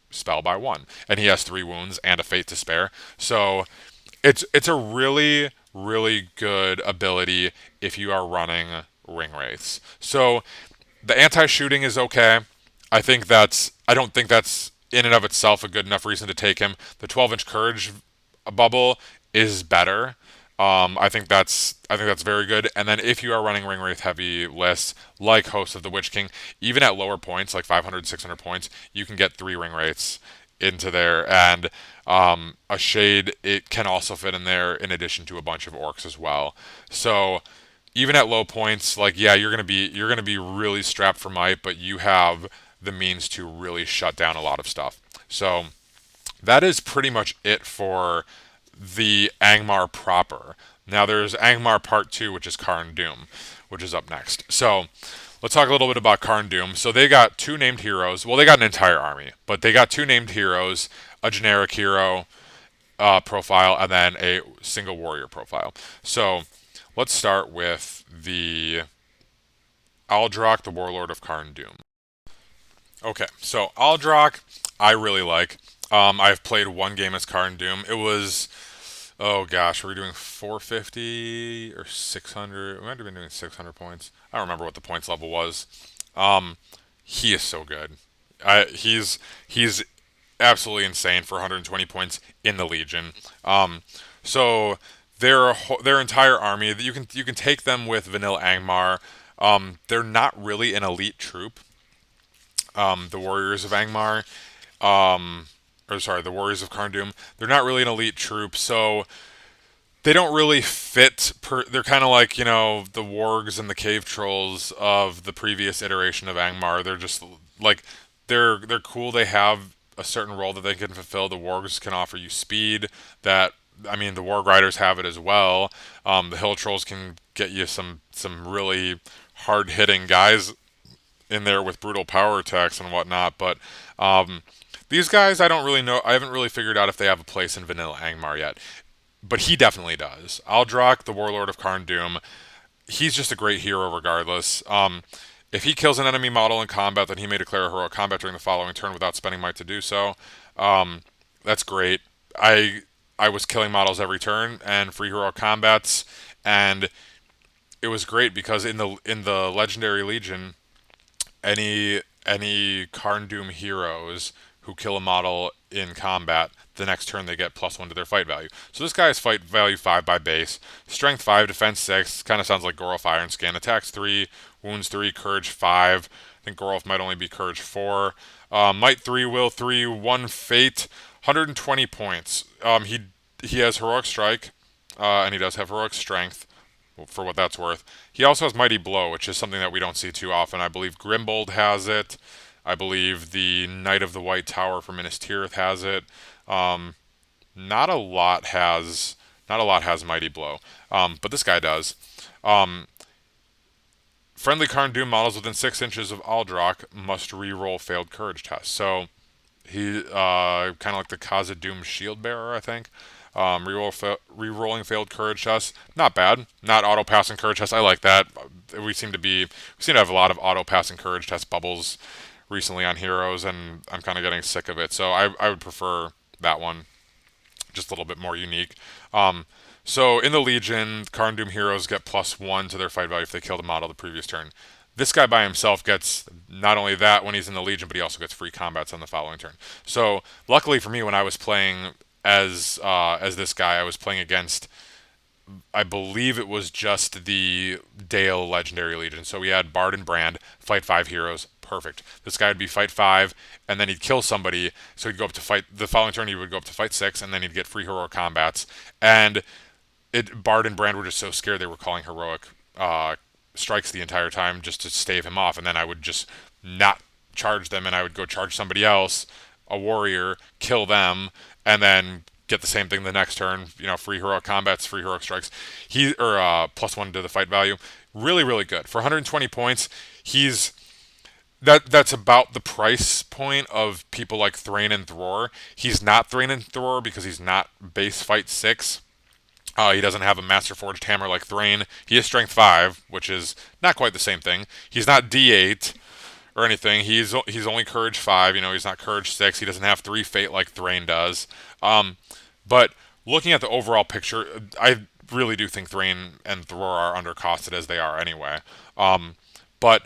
spell by 1, and he has 3 wounds and a fate to spare. So it's a really good ability if you are running ring wraiths. So the anti-shooting is okay. I don't think that's in and of itself a good enough reason to take him. The 12-inch courage bubble is better. I think that's very good. And then if you are running ring wraith heavy lists like Host of the Witch King, even at lower points like 500, 600 points, you can get 3 ring wraiths into there, and a shade, it can also fit in there in addition to a bunch of orcs as well. So even at low points, like, yeah, you're gonna be really strapped for might, but you have the means to really shut down a lot of stuff. So that is pretty much it for the Angmar proper. Now there's Angmar Part 2, which is Karn Doom, which is up next. So let's talk a little bit about Karn Doom. So they got 2 named heroes. Well, they got an entire army, but they got 2 named heroes, a generic hero profile, and then a single warrior profile. So let's start with the Aldrock, the Warlord of Karn Doom. Okay, so Aldrock, I really like. I've played 1 game as Karn Doom. It was, oh gosh, were we doing 450 or 600? We might have been doing 600 points. I don't remember what the points level was. Um, he is so good. He's absolutely insane for 120 points in the Legion. So their entire army, you can take them with vanilla Angmar. They're not really an elite troop. The Warriors of Angmar, or sorry, the Warriors of Karndum, they're not really an elite troop, so they don't really fit. They're kind of like, the wargs and the cave trolls of the previous iteration of Angmar. They're just like, they're cool. They have a certain role that they can fulfill. The wargs can offer you speed. I mean, the warg riders have it as well. The hill trolls can get you some really hard hitting guys in there with brutal power attacks and whatnot. But these guys, I don't really know. I haven't really figured out if they have a place in vanilla Angmar yet. But he definitely does. Aldrock, the Warlord of Karn Doom, he's just a great hero regardless. If he kills an enemy model in combat, then he may declare a heroic combat during the following turn without spending might to do so. That's great. I was killing models every turn and free heroic combats, and it was great because in the Legendary Legion, any Karn Doom heroes who kill a model in combat, the next turn they get +1 to their fight value. So this guy is fight value 5 by base, strength 5, defense 6. Kind of sounds like Gorolf Iron Scan. Attacks 3, wounds 3, courage 5. I think Gorolf might only be courage 4. Might 3, will 3, 1 fate, 120 points. He has heroic strike, and he does have heroic strength, for what that's worth. He also has Mighty Blow, which is something that we don't see too often. I believe Grimbold has it. I believe the Knight of the White Tower from Minas Tirith has it. Um, not a lot has Mighty Blow, but this guy does. Um, Friendly Karn Doom models within 6 inches of Aldrock must re-roll failed courage tests. So he kind of like the Khazad-dûm Shield Bearer, I think. Re-rolling failed courage tests, not bad. Not auto passing courage tests. I like that. We seem to have a lot of auto passing courage test bubbles recently on heroes, and I'm kind of getting sick of it. So I would prefer that one, just a little bit more unique. So in the Legion, Karn Doom heroes get +1 to their fight value if they killed a model the previous turn. This guy by himself gets not only that when he's in the Legion, but he also gets free combats on the following turn. So luckily for me, when I was playing as this guy, I was playing against, I believe it was just the Dale Legendary Legion. So we had Bard and Brand, fight 5 heroes, perfect. This guy would be fight 5, and then he'd kill somebody, so he'd go up to fight, the following turn he would go up to fight 6, and then he'd get free heroic combats. And Bard and Brand were just so scared they were calling heroic uh, strikes the entire time just to stave him off, and then I would just not charge them, and I would go charge somebody else, a warrior, kill them, and then get the same thing the next turn. Free heroic combats, free heroic strikes. He or +1 to the fight value. Really, really good for 120 points. He's that's about the price point of people like Thrain and Thror. He's not Thrain and Thror because he's not base fight 6. He doesn't have a Master Forged Hammer like Thrain. He is Strength 5, which is not quite the same thing. He's not D8 or anything. He's only Courage 5. He's not Courage 6. He doesn't have 3 Fate like Thrain does. But looking at the overall picture, I really do think Thrain and Thror are undercosted as they are anyway. But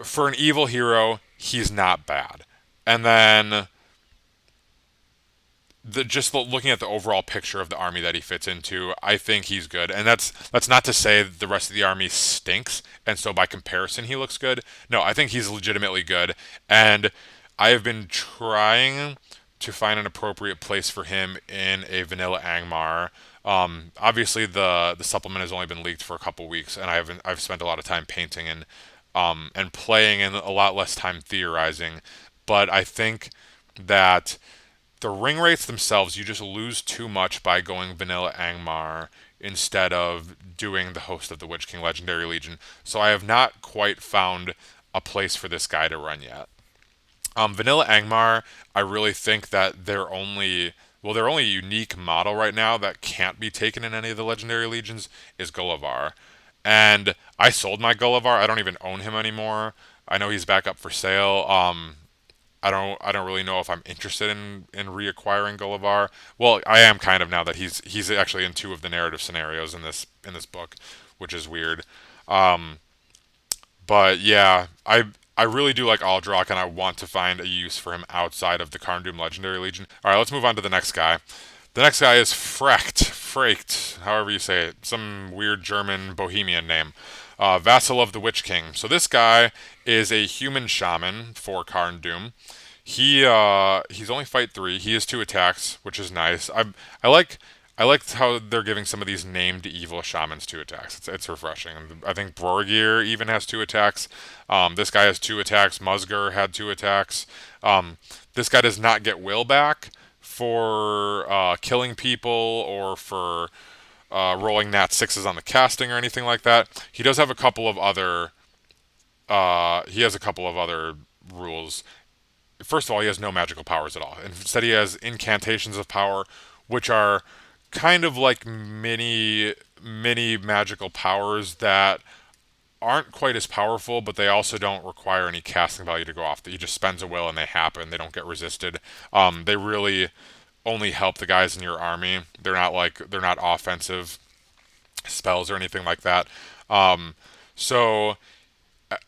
for an evil hero, he's not bad. And then just looking at the overall picture of the army that he fits into, I think he's good. And that's not to say the rest of the army stinks, and so by comparison he looks good. No, I think he's legitimately good, and I have been trying to find an appropriate place for him in a vanilla Angmar. Obviously, the supplement has only been leaked for a couple weeks, and I've spent a lot of time painting and playing, and a lot less time theorizing. But I think that the ring rates themselves, you just lose too much by going vanilla Angmar instead of doing the host of the Witch King Legendary Legion. So I have not quite found a place for this guy to run yet. Vanilla Angmar, I really think that their only unique model right now that can't be taken in any of the Legendary Legions is Gullivar. And I sold my Gullivar. I don't even own him anymore. I know he's back up for sale. I don't really know if I'm interested in reacquiring Gullivar. Well, I am kind of now that he's actually in 2 of the narrative scenarios in this book, which is weird. Um, but yeah, I really do like Aldrock, and I want to find a use for him outside of the Karn Legendary Legion. All right, let's move on to the next guy. The next guy is Fraked, however you say it, some weird German bohemian name. Vassal of the Witch King. So this guy is a human shaman for Karn. He's only fight 3. He has 2 attacks, which is nice. I liked how they're giving some of these named evil shamans 2 attacks. It's refreshing. I think Borgir even has 2 attacks. This guy has 2 attacks. Musgur had 2 attacks. This guy does not get will back for killing people or for rolling nat 6s on the casting or anything like that. He does have a couple of other. He has a couple of other rules. First of all, he has no magical powers at all. Instead, he has incantations of power, which are kind of like mini magical powers that aren't quite as powerful, but they also don't require any casting value to go off. He just spends a will and they happen. They don't get resisted. They really only help the guys in your army. They're not offensive spells or anything like that. So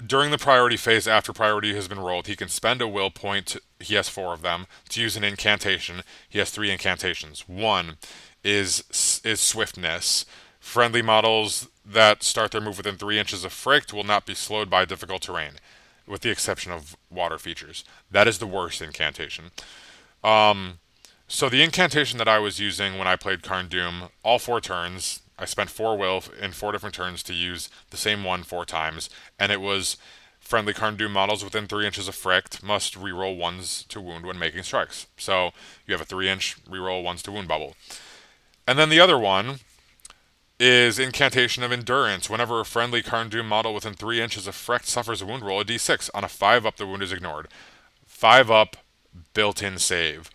during the priority phase, after priority has been rolled, he can spend a will point. He has 4 of them to use an incantation. He has 3 incantations. One is swiftness. Friendly models that start their move within 3 inches of Fricked will not be slowed by difficult terrain, with the exception of water features. That is the worst incantation. So the incantation that I was using when I played Karn Doom, all 4 turns, I spent 4 will in 4 different turns to use the same one 4 times, and it was friendly Karn Doom models within 3 inches of Fricked must reroll 1s to wound when making strikes. So you have a 3-inch reroll 1s to wound bubble. And then the other one is Incantation of Endurance. Whenever a friendly Karn Doom model within 3 inches of Frecht suffers a wound, roll a d6. On a 5 up, the wound is ignored. 5 up, built-in save.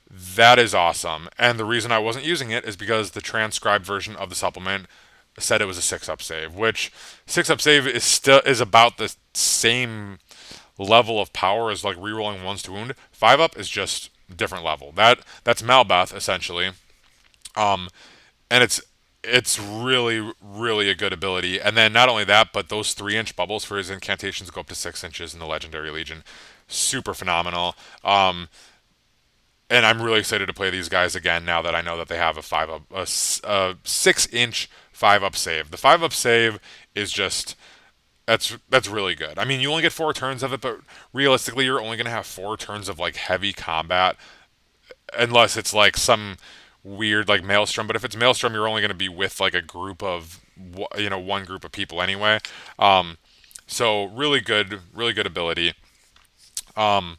That is awesome. And the reason I wasn't using it is because the transcribed version of the supplement said it was a 6 up save, which 6 up save is about the same level of power as like rerolling 1s to wound. 5 up is just different level. That's Malbath essentially. And it's really, really a good ability. And then not only that, but those 3-inch bubbles for his incantations go up to 6 inches in the Legendary Legion. Super phenomenal. And I'm really excited to play these guys again now that I know that they have a 6-inch 5 up save. The 5 up save is just That's really good. I mean, you only get 4 turns of it, but realistically, you're only going to have 4 turns of like heavy combat, unless it's like some weird like maelstrom. But if it's maelstrom, you're only going to be with like a group of one group of people anyway. Um, so really good ability. Um,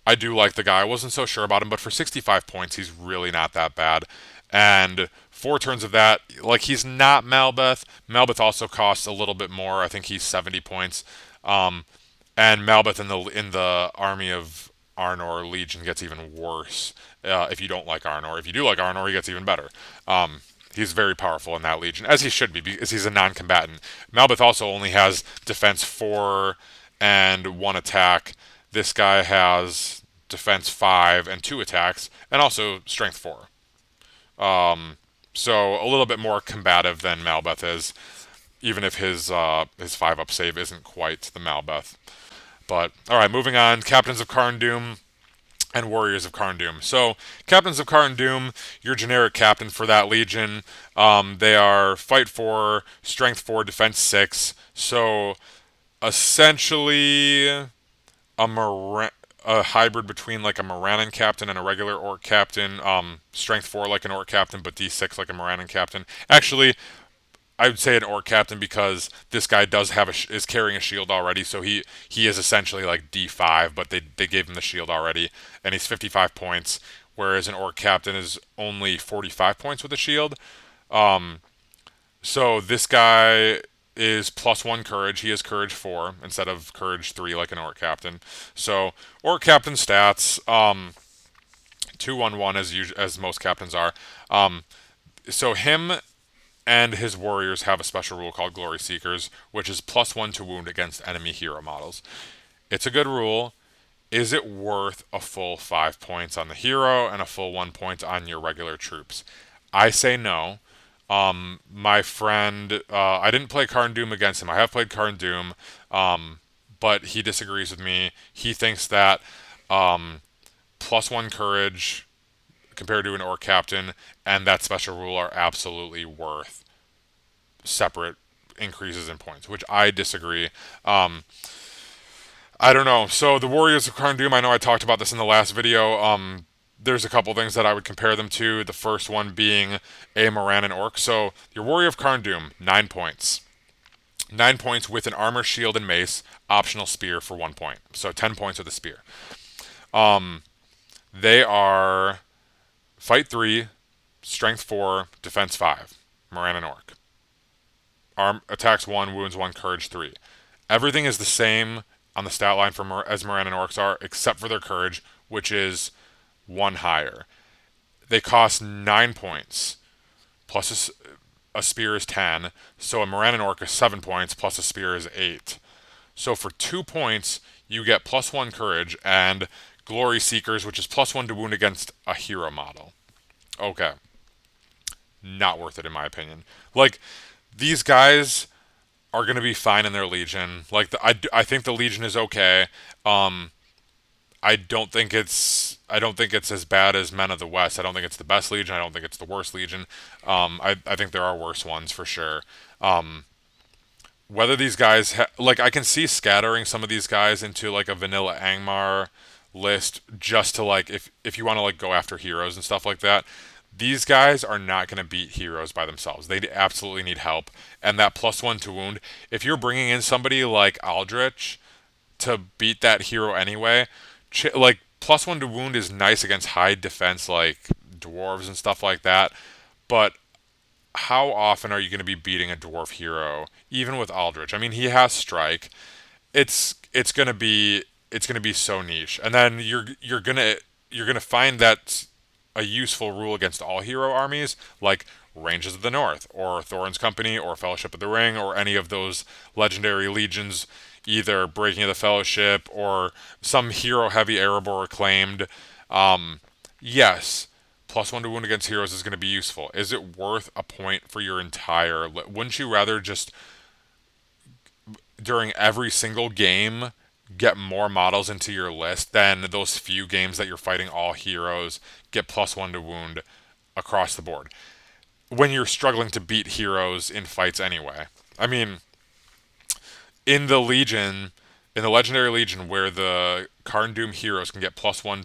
I do like the guy. I wasn't so sure about him, but for 65 points, he's really not that bad. And 4 turns of that, like he's not Malbeth. Malbeth also costs a little bit more. I think he's 70 points. Um, and Malbeth in the army of Arnor Legion gets even worse if you don't like Arnor. If you do like Arnor, he gets even better. He's very powerful in that Legion, as he should be, because he's a non-combatant. Malbeth also only has defense 4 and 1 attack. This guy has defense 5 and 2 attacks, and also strength 4. So a little bit more combative than Malbeth is, even if his 5-up save isn't quite the Malbeth. But all right, moving on. Captains of Karn Doom and Warriors of Karn Doom. So, Captains of Karn Doom, your generic captain for that legion. They are fight 4, strength 4, defense 6. So, essentially a hybrid between like a Morannon captain and a regular Orc captain. Strength 4 like an Orc captain, but D6 like a Morannon captain. Actually, I would say an Orc captain because this guy does have is carrying a shield already, so he is essentially like D5, but they gave him the shield already, and he's 55 points, whereas an Orc captain is only 45 points with a shield. So this guy is +1 courage. He has courage 4 instead of courage 3 like an Orc captain. So Orc captain stats 2-1-1 as most captains are. So him and his warriors have a special rule called Glory Seekers, which is +1 to wound against enemy hero models. It's a good rule. Is it worth a full 5 points on the hero and a full 1 point on your regular troops? I say no. My friend, I didn't play Karn Doom against him. I have played Karn Doom, but he disagrees with me. He thinks that +1 courage compared to an Orc captain and that special rule are absolutely worth separate increases in points, which I disagree. I don't know. So the Warriors of Karn Doom, I know I talked about this in the last video. There's a couple things that I would compare them to. The first one being a Morannon Orc. So your Warrior of Karn Doom, 9 points. 9 points with an armor, shield, and mace, optional spear for 1 point. So 10 points with a spear. They are fight 3, strength 4, defense 5. Morannon Orc. Attacks 1, wounds 1, courage 3. Everything is the same on the stat line as Morannon Orcs are, except for their courage, which is 1 higher. They cost 9 points, plus a spear is 10, so a Morannon Orc is 7 points, plus a spear is 8. So for 2 points, you get +1 courage and Glory Seekers, which is +1 to wound against a hero model. Okay. Not worth it, in my opinion. Like, these guys are going to be fine in their Legion. Like, I think the Legion is okay. Um, I don't think it's as bad as Men of the West. I don't think it's the best Legion. I don't think it's the worst Legion. I think there are worse ones for sure. Whether these guys like I can see scattering some of these guys into like a vanilla Angmar list just to like if you want to like go after heroes and stuff like that. These guys are not going to beat heroes by themselves. They absolutely need help. And that +1 to wound, if you're bringing in somebody like Aldrich to beat that hero anyway, like +1 to wound is nice against high defense like dwarves and stuff like that. But how often are you going to be beating a dwarf hero, even with Aldrich? I mean, he has strike. It's gonna be so niche, and then you're gonna find that a useful rule against all hero armies, like Ranges of the North, or Thorin's Company, or Fellowship of the Ring, or any of those legendary legions, either Breaking of the Fellowship or some hero-heavy Erebor acclaimed. Yes, +1 to wound against heroes is going to be useful. Is it worth a point for your entire? Wouldn't you rather just during every single game get more models into your list than those few games that you're fighting all heroes get +1 to wound across the board when you're struggling to beat heroes in fights anyway? I mean, in the Legion, in the Legendary Legion, where the Karn Doom heroes can get +1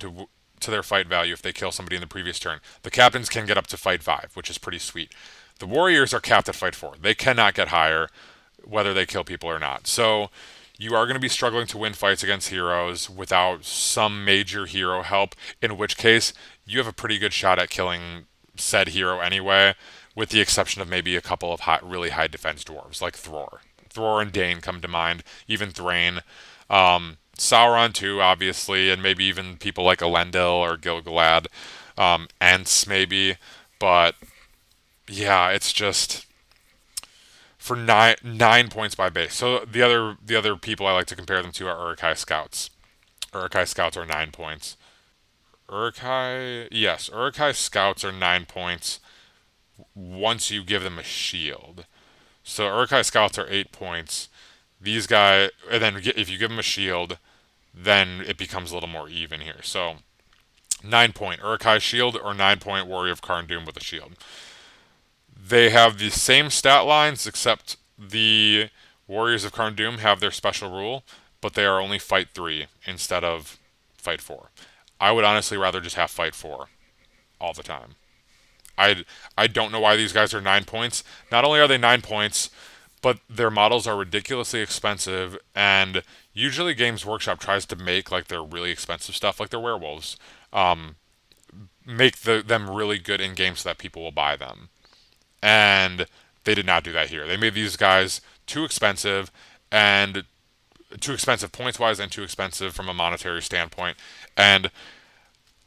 to their fight value if they kill somebody in the previous turn, the captains can get up to fight 5, which is pretty sweet. The warriors are capped at fight 4. They cannot get higher, whether they kill people or not. So you are going to be struggling to win fights against heroes without some major hero help, in which case you have a pretty good shot at killing said hero anyway, with the exception of maybe a couple of really high defense dwarves like Thror. Thror and Dane come to mind, even Thrain. Sauron too, obviously, and maybe even people like Elendil or Gil-galad, Ents maybe. But yeah, it's just for 9 points by base. So the other people I like to compare them to are Uruk-hai scouts. Uruk-hai scouts are 9 points. Uruk-hai scouts are 9 points once you give them a shield. So Uruk-hai scouts are 8 points. These guys, and then if you give them a shield, then it becomes a little more even here. So 9 point Uruk-hai shield or 9 point Warrior of Karn Doom with a shield. They have the same stat lines, except the Warriors of Karn Doom have their special rule, but they are only fight 3 instead of fight 4. I would honestly rather just have fight 4 all the time. I don't know why these guys are 9 points. Not only are they 9 points, but their models are ridiculously expensive, and usually Games Workshop tries to make like their really expensive stuff, like their werewolves, make them really good in game so that people will buy them. And they did not do that here. They made these guys too expensive, and too expensive points wise, and too expensive from a monetary standpoint. And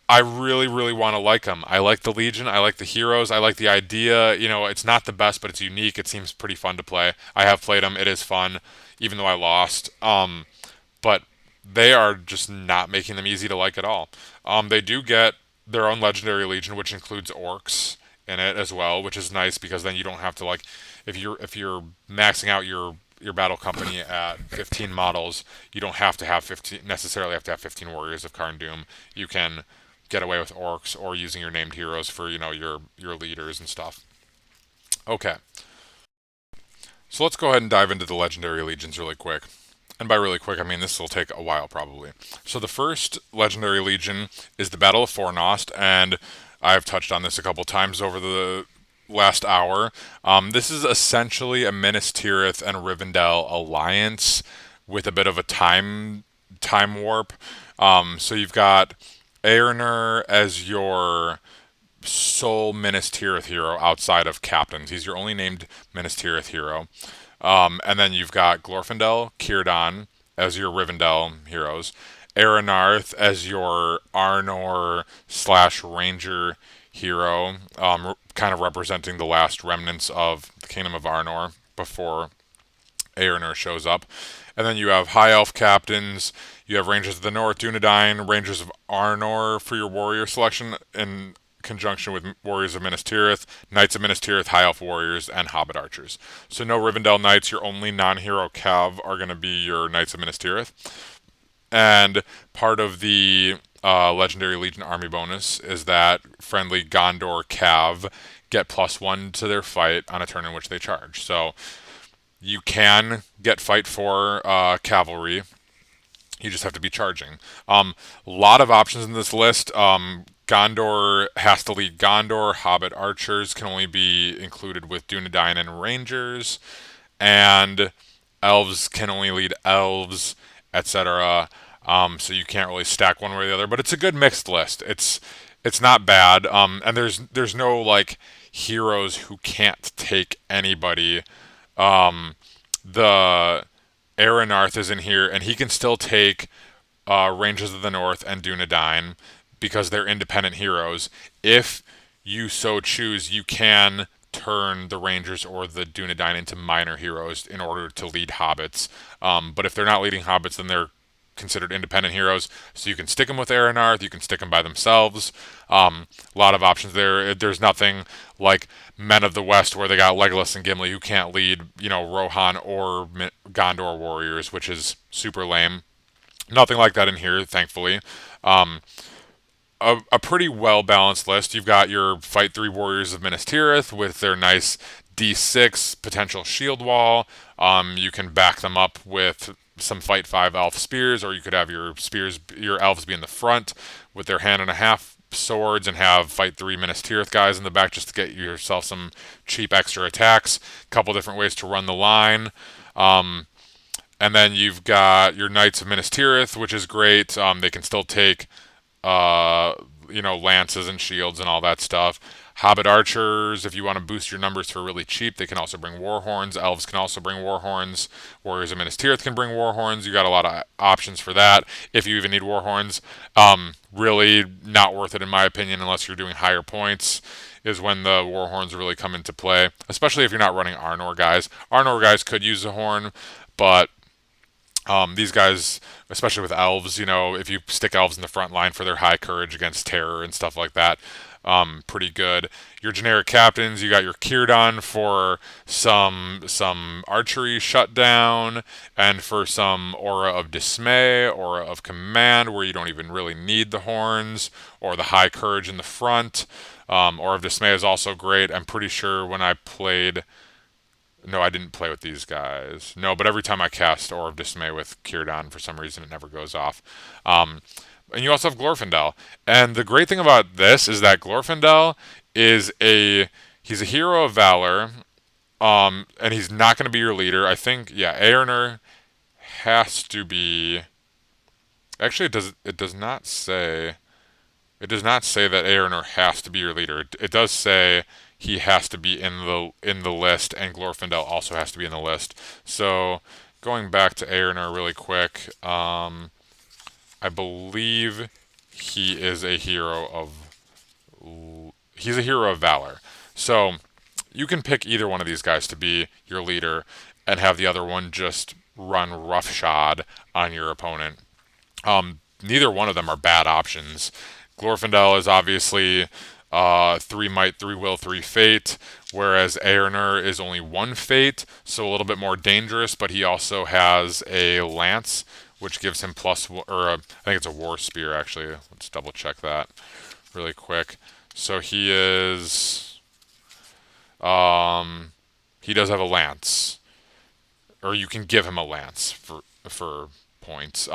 I really, really want to like them. I like the Legion. I like the heroes. I like the idea. You know, it's not the best, but it's unique. It seems pretty fun to play. I have played them. It is fun, even though I lost. But they are just not making them easy to like at all. They do get their own Legendary Legion, which includes orcs in it as well, which is nice because then you don't have to like, if you're maxing out your battle company at 15 models, you don't have to have 15 necessarily have to have 15 warriors of Karn Doom. You can get away with orcs or using your named heroes for your leaders and stuff. Okay, so let's go ahead and dive into the legendary legions really quick. And by really quick, I mean this will take a while probably. So the first legendary legion is the Battle of Fornost, and I've touched on this a couple times over the last hour. This is essentially a Minas Tirith and Rivendell alliance with a bit of a time warp. So you've got Aerner as your sole Minas Tirith hero outside of captains. He's your only named Minas Tirith hero. And then you've got Glorfindel, Círdan as your Rivendell heroes, Aeronarth as your Arnor slash Ranger hero, kind of representing the last remnants of the Kingdom of Arnor before Aeronor shows up. And then you have High Elf captains, you have Rangers of the North, Dunedain, Rangers of Arnor for your warrior selection in conjunction with Warriors of Minas Tirith, Knights of Minas Tirith, High Elf warriors, and Hobbit archers. So no Rivendell Knights, your only non-hero cav are going to be your Knights of Minas Tirith. And part of the Legendary Legion army bonus is that friendly Gondor cav get +1 to their fight on a turn in which they charge. So you can get fight for cavalry. You just have to be charging. A lot of options in this list. Gondor has to lead Gondor. Hobbit archers can only be included with Dunedain and Rangers. And elves can only lead elves, etc. So you can't really stack one way or the other. But it's a good mixed list. It's not bad. And there's no like heroes who can't take anybody. The Aeronarth is in here, and he can still take Rangers of the North and Dunedain because they're independent heroes. If you so choose, you can turn the Rangers or the Dunedain into minor heroes in order to lead hobbits. But if they're not leading hobbits, then they're considered independent heroes. So you can stick them with Aeronarth, you can stick them by themselves. A lot of options there. There's nothing like Men of the West where they got Legolas and Gimli who can't lead, Rohan or Gondor warriors, which is super lame. Nothing like that in here, thankfully. A pretty well balanced list. You've got your Fight 3 Warriors of Minas Tirith with their nice D6 potential shield wall. You can back them up with some Fight 5 elf spears, or you could have your elves be in the front with their hand and a half swords and have Fight 3 Minas Tirith guys in the back just to get yourself some cheap extra attacks. Couple different ways to run the line. And then you've got your Knights of Minas Tirith, which is great. They can still take uh, lances and shields and all that stuff. Hobbit archers, if you want to boost your numbers for really cheap, they can also bring war horns. Elves can also bring war horns. Warriors of Minas Tirith can bring war horns. You got a lot of options for that. If you even need war horns, really not worth it in my opinion, unless you're doing higher points. Is when the war horns really come into play, especially if you're not running Arnor guys. Arnor guys could use a horn, but these guys, especially with elves, if you stick elves in the front line for their high courage against terror and stuff like that, pretty good. Your generic captains, you got your Círdan for some archery shutdown, and for some aura of dismay, aura of command, where you don't even really need the horns or the high courage in the front. Aura of dismay is also great. I'm pretty sure when I played. No, I didn't play with these guys. No, but every time I cast Aura of Dismay with Círdan, for some reason, it never goes off. Um, and you also have Glorfindel. And the great thing about this is that Glorfindel he's a hero of valor, and he's not going to be your leader. I think, yeah, Eärnur has to be. Actually, it does not say that Eärnur has to be your leader. It does say he has to be in the list, and Glorfindel also has to be in the list. So going back to Eärnur really quick, I believe he is a hero of valor. So you can pick either one of these guys to be your leader, and have the other one just run roughshod on your opponent. Neither one of them are bad options. Glorfindel is obviously 3 might, 3 will, 3 fate, whereas Eärnur is only 1 fate, so a little bit more dangerous, but he also has a lance, which gives him I think it's a war spear actually. Let's double check that really quick. So he does have a lance, or you can give him a lance for points.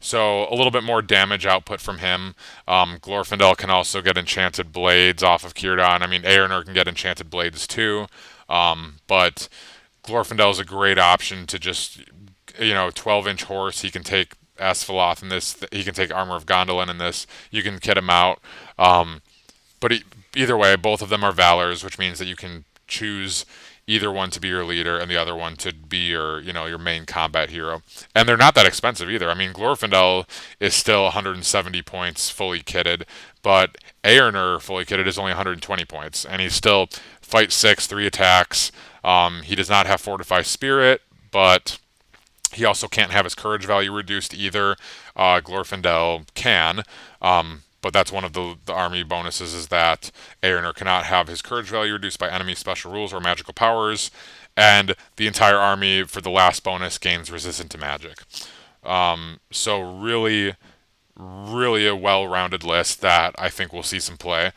So a little bit more damage output from him. Glorfindel can also get enchanted blades off of Círdan. I mean, Eärnur can get enchanted blades too, but Glorfindel is a great option to just 12-inch horse. He can take Asphaleth in this. He can take Armor of Gondolin in this. You can kit him out. But either way, both of them are valors, which means that you can choose either one to be your leader and the other one to be your main combat hero. And they're not that expensive either. I mean, Glorfindel is still 170 points fully kitted, but Eärnur fully kitted is only 120 points, and he's still fight 6, 3 attacks. He does not have Fortify Spirit, but he also can't have his courage value reduced either. Glorfindel can. But that's one of the army bonuses, is that Eärnur cannot have his courage value reduced by enemy special rules or magical powers, and the entire army for the last bonus gains resistance to magic. So really, really a well-rounded list that I think we'll see some play.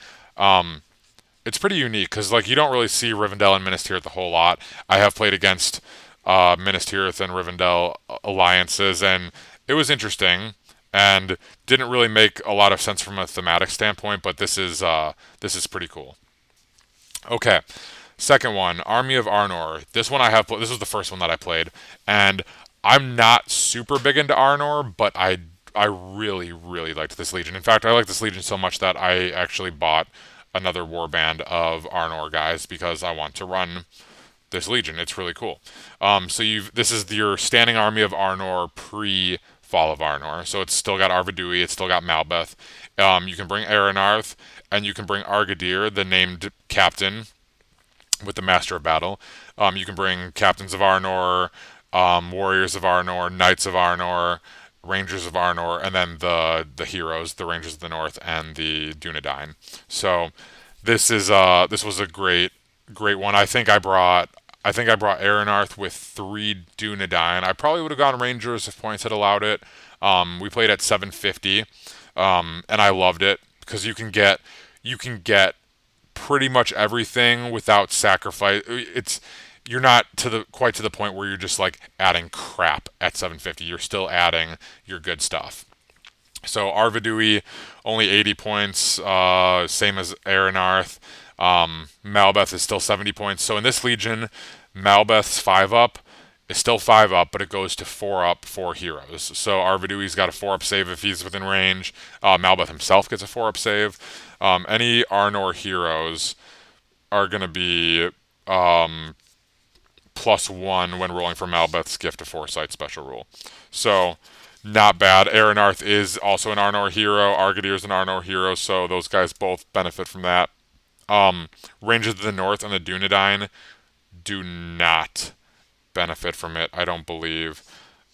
It's pretty unique because you don't really see Rivendell and Minas Tirith a whole lot. I have played against Minas Tirith and Rivendell alliances, and it was interesting and didn't really make a lot of sense from a thematic standpoint, but this is pretty cool. Okay, second one, Army of Arnor. This one this was the first one that I played, and I'm not super big into Arnor, but I really, really liked this Legion. In fact, I like this Legion so much that I actually bought another warband of Arnor guys because I want to run this Legion. It's really cool. This is your standing army of Arnor pre Fall of Arnor. So it's still got Arvedui, it's still got Malbeth. You can bring Aranarth, and you can bring Argadir, the named captain with the Master of Battle. You can bring Captains of Arnor, Warriors of Arnor, Knights of Arnor, Rangers of Arnor, and then the heroes, the Rangers of the North, and the Dunedain. So this was a great one. I think I brought Aranarth with 3 Dunedain. I probably would have gone Rangers if points had allowed it. We played at 750, and I loved it because you can get pretty much everything without sacrifice. You're not to the quite to the point where you're just like adding crap at 750. You're still adding your good stuff. So Arvidui, only 80 points, same as Aranarth. Malbeth is still 70 points. So in this Legion, Malbeth's 5 up is still 5 up, but it goes to 4 up for heroes. So Arvidui's got a 4 up save if he's within range. Malbeth himself gets a 4 up save. Any Arnor heroes are going to be +1 when rolling for Malbeth's Gift of Foresight special rule. So, not bad. Aranarth is also an Arnor hero. Argadir's an Arnor hero, so those guys both benefit from that. Ranges of the North and the Dunedain do not benefit from it, I don't believe.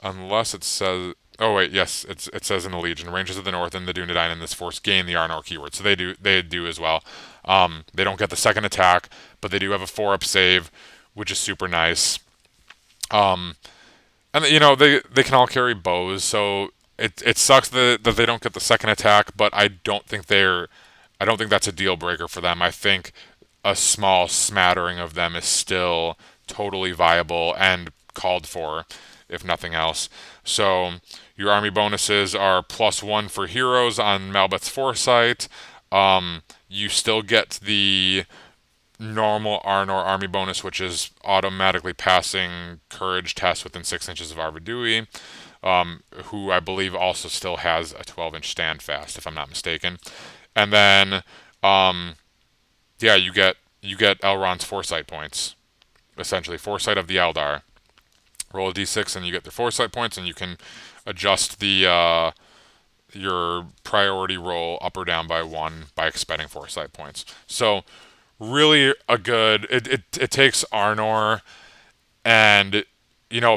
Unless it says. Oh wait, yes, it says in the Legion, ranges of the North and the Dunedain in this force gain the Arnor keyword, so they do as well. They don't get the second attack, but they do have a 4 up save, which is super nice. And they can all carry bows, so it sucks that they don't get the second attack, but I don't think that's a deal breaker for them. I think a small smattering of them is still totally viable and called for, if nothing else. So your army bonuses are +1 for heroes on Malbeth's Foresight. You still get the normal Arnor army bonus, which is automatically passing courage tests within 6 inches of Arvidui, who I believe also still has a 12-inch stand fast, if I'm not mistaken. And then, yeah, you get Elrond's Foresight points, essentially Foresight of the Eldar. Roll a d6 and you get their Foresight points, and you can adjust the your priority roll up or down by 1 by expending Foresight points. So really a good it takes Arnor, and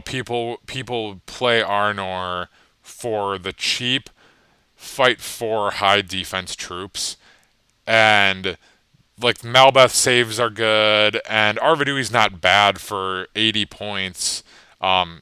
people play Arnor for the cheap fight for high defense troops, and like Malbeth saves are good, and Arvidui's not bad for 80 points.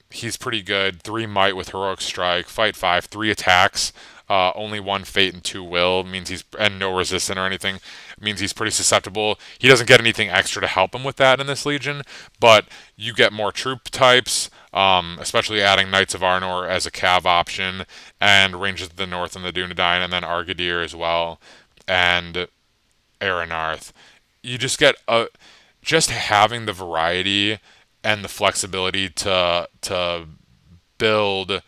He's pretty good. 3 might with heroic strike, fight 5, 3 attacks, only 1 fate and 2 will, means and no resistant or anything, means he's pretty susceptible. He doesn't get anything extra to help him with that in this Legion, but you get more troop types, especially adding Knights of Arnor as a cav option, and Ranges of the North and the Dunedain, and then Argadir as well, and Aranarth. You just having the variety and the flexibility to build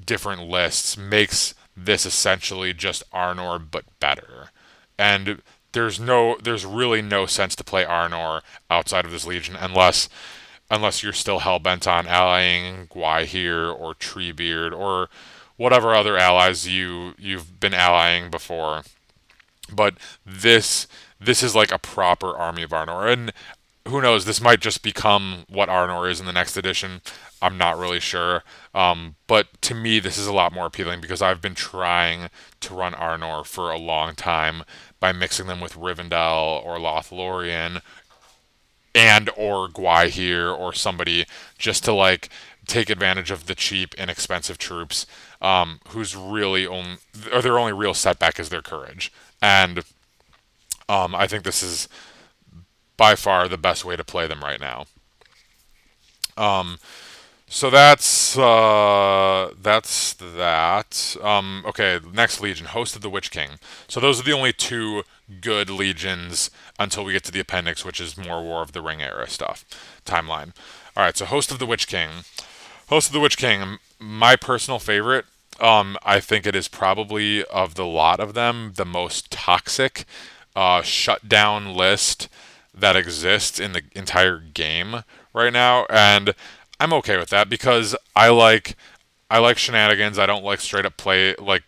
different lists makes this essentially just Arnor but better. And there's really no sense to play Arnor outside of this Legion unless you're still hell bent on allying Gwaihir or Treebeard or whatever other allies you've been allying before. But this is like a proper army of Arnor, and who knows? This might just become what Arnor is in the next edition. I'm not really sure. But to me, this is a lot more appealing because I've been trying to run Arnor for a long time by mixing them with Rivendell or Lothlorien and or Gwaihir or somebody, just to like take advantage of the cheap, inexpensive troops, whose really only or their only real setback is their courage. And I think this is by far the best way to play them right now. So that's that. Okay, next Legion, Host of the Witch King. So those are the only 2 good legions until we get to the appendix, which is more War of the Ring era stuff, timeline. All right, so Host of the Witch King. Host of the Witch King, my personal favorite. I think it is probably, of the lot of them, the most toxic shutdown list that exists in the entire game right now, and I'm okay with that because I like shenanigans. I don't like straight up play like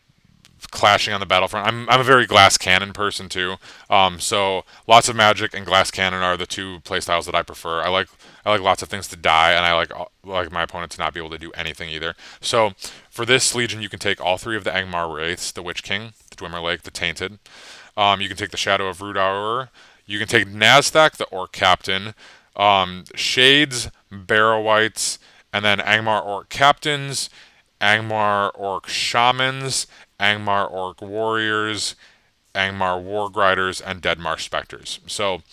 clashing on the battlefront. I'm a very glass cannon person too. So lots of magic and glass cannon are the 2 playstyles that I prefer. I like lots of things to die, and I like my opponent to not be able to do anything either. So for this Legion, you can take all 3 of the Angmar Wraiths, the Witch King, the Dwemer Lake, the Tainted. You can take the Shadow of Rudauer. You can take Nazdak, the Orc Captain, Shades, Barrow-wights, and then Angmar Orc Captains, Angmar Orc Shamans, Angmar Orc Warriors, Angmar War Grinders, and Dead Marsh Specters. So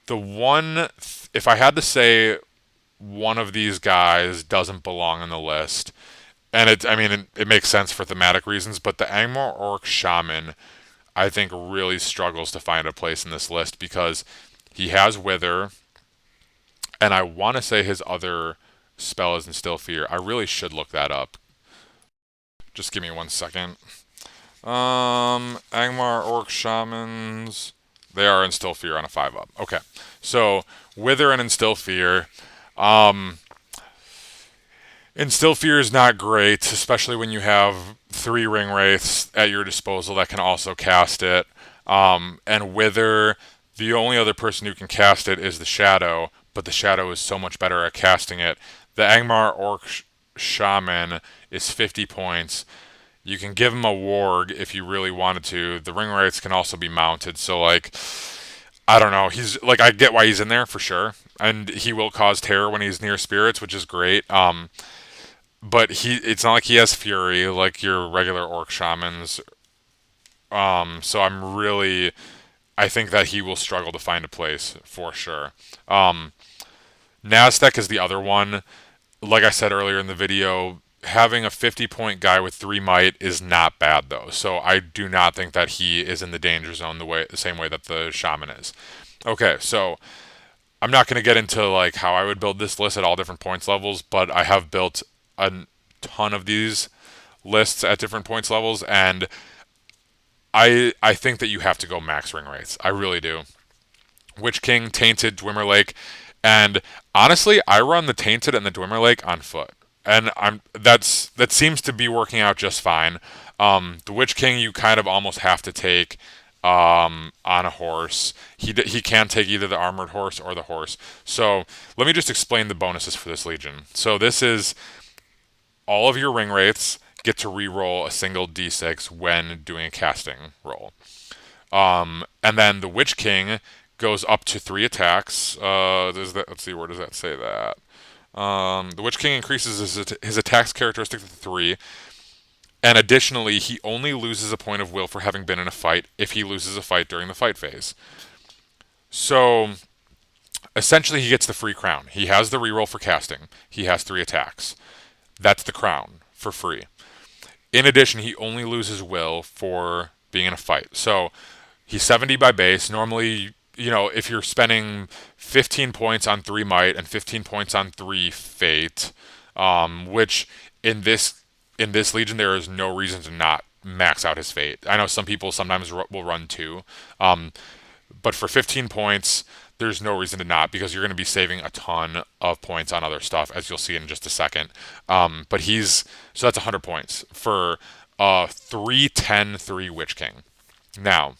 the one, if I had to say one of these guys doesn't belong on the list, and I mean, it makes sense for thematic reasons, but the Angmar Orc Shaman, I think, really struggles to find a place in this list because he has Wither, and I want to say his other spell is Instill Fear. I really should look that up. Just give me 1 second. Angmar Orc Shamans. They are Instill Fear on a 5-up. Okay. So, Wither and Instill Fear. Um, Instill Fear is not great, especially when you have 3 Ring Wraiths at your disposal that can also cast it. And Wither, the only other person who can cast it is the Shadow, but the Shadow is so much better at casting it. The Angmar Orc Shaman is 50 points. You can give him a warg if you really wanted to. The ring wraiths can also be mounted. So like, I don't know. He's like, I get why he's in there for sure, and he will cause terror when he's near spirits, which is great. But it's not like he has fury like your regular orc shamans. So I think that he will struggle to find a place for sure. Nasdaq is the other one. Like I said earlier in the video, having a 50-point guy with 3 might is not bad though. So I do not think that he is in the danger zone the same way that the shaman is. Okay, so I'm not going to get into like how I would build this list at all different points levels, but I have built a ton of these lists at different points levels, and I think that you have to go max ring rates. I really do. Witch King, Tainted, Dwemer Lake, and honestly, I run the Tainted and the Dwemer Lake on foot, and that seems to be working out just fine. The Witch King, you kind of almost have to take on a horse. He can take either the armored horse or the horse. So let me just explain the bonuses for this legion. So this is all of your ring wraiths get to re-roll a single d6 when doing a casting roll. And then the Witch King goes up to 3 attacks. Let's see, where does that say that? The Witch King increases his attacks characteristic to 3, and additionally, he only loses a point of will for having been in a fight if he loses a fight during the fight phase. So, essentially, he gets the free crown. He has the reroll for casting. He has 3 attacks. That's the crown for free. In addition, he only loses will for being in a fight. So, he's 70 by base. Normally, if you're spending 15 points on 3 might and 15 points on 3 fate, which in this legion there is no reason to not max out his fate. I know some people sometimes will run 2, but for 15 points, there's no reason to not, because you're going to be saving a ton of points on other stuff, as you'll see in just a second. But so that's 100 points for 3-10-3 Witch King. Now,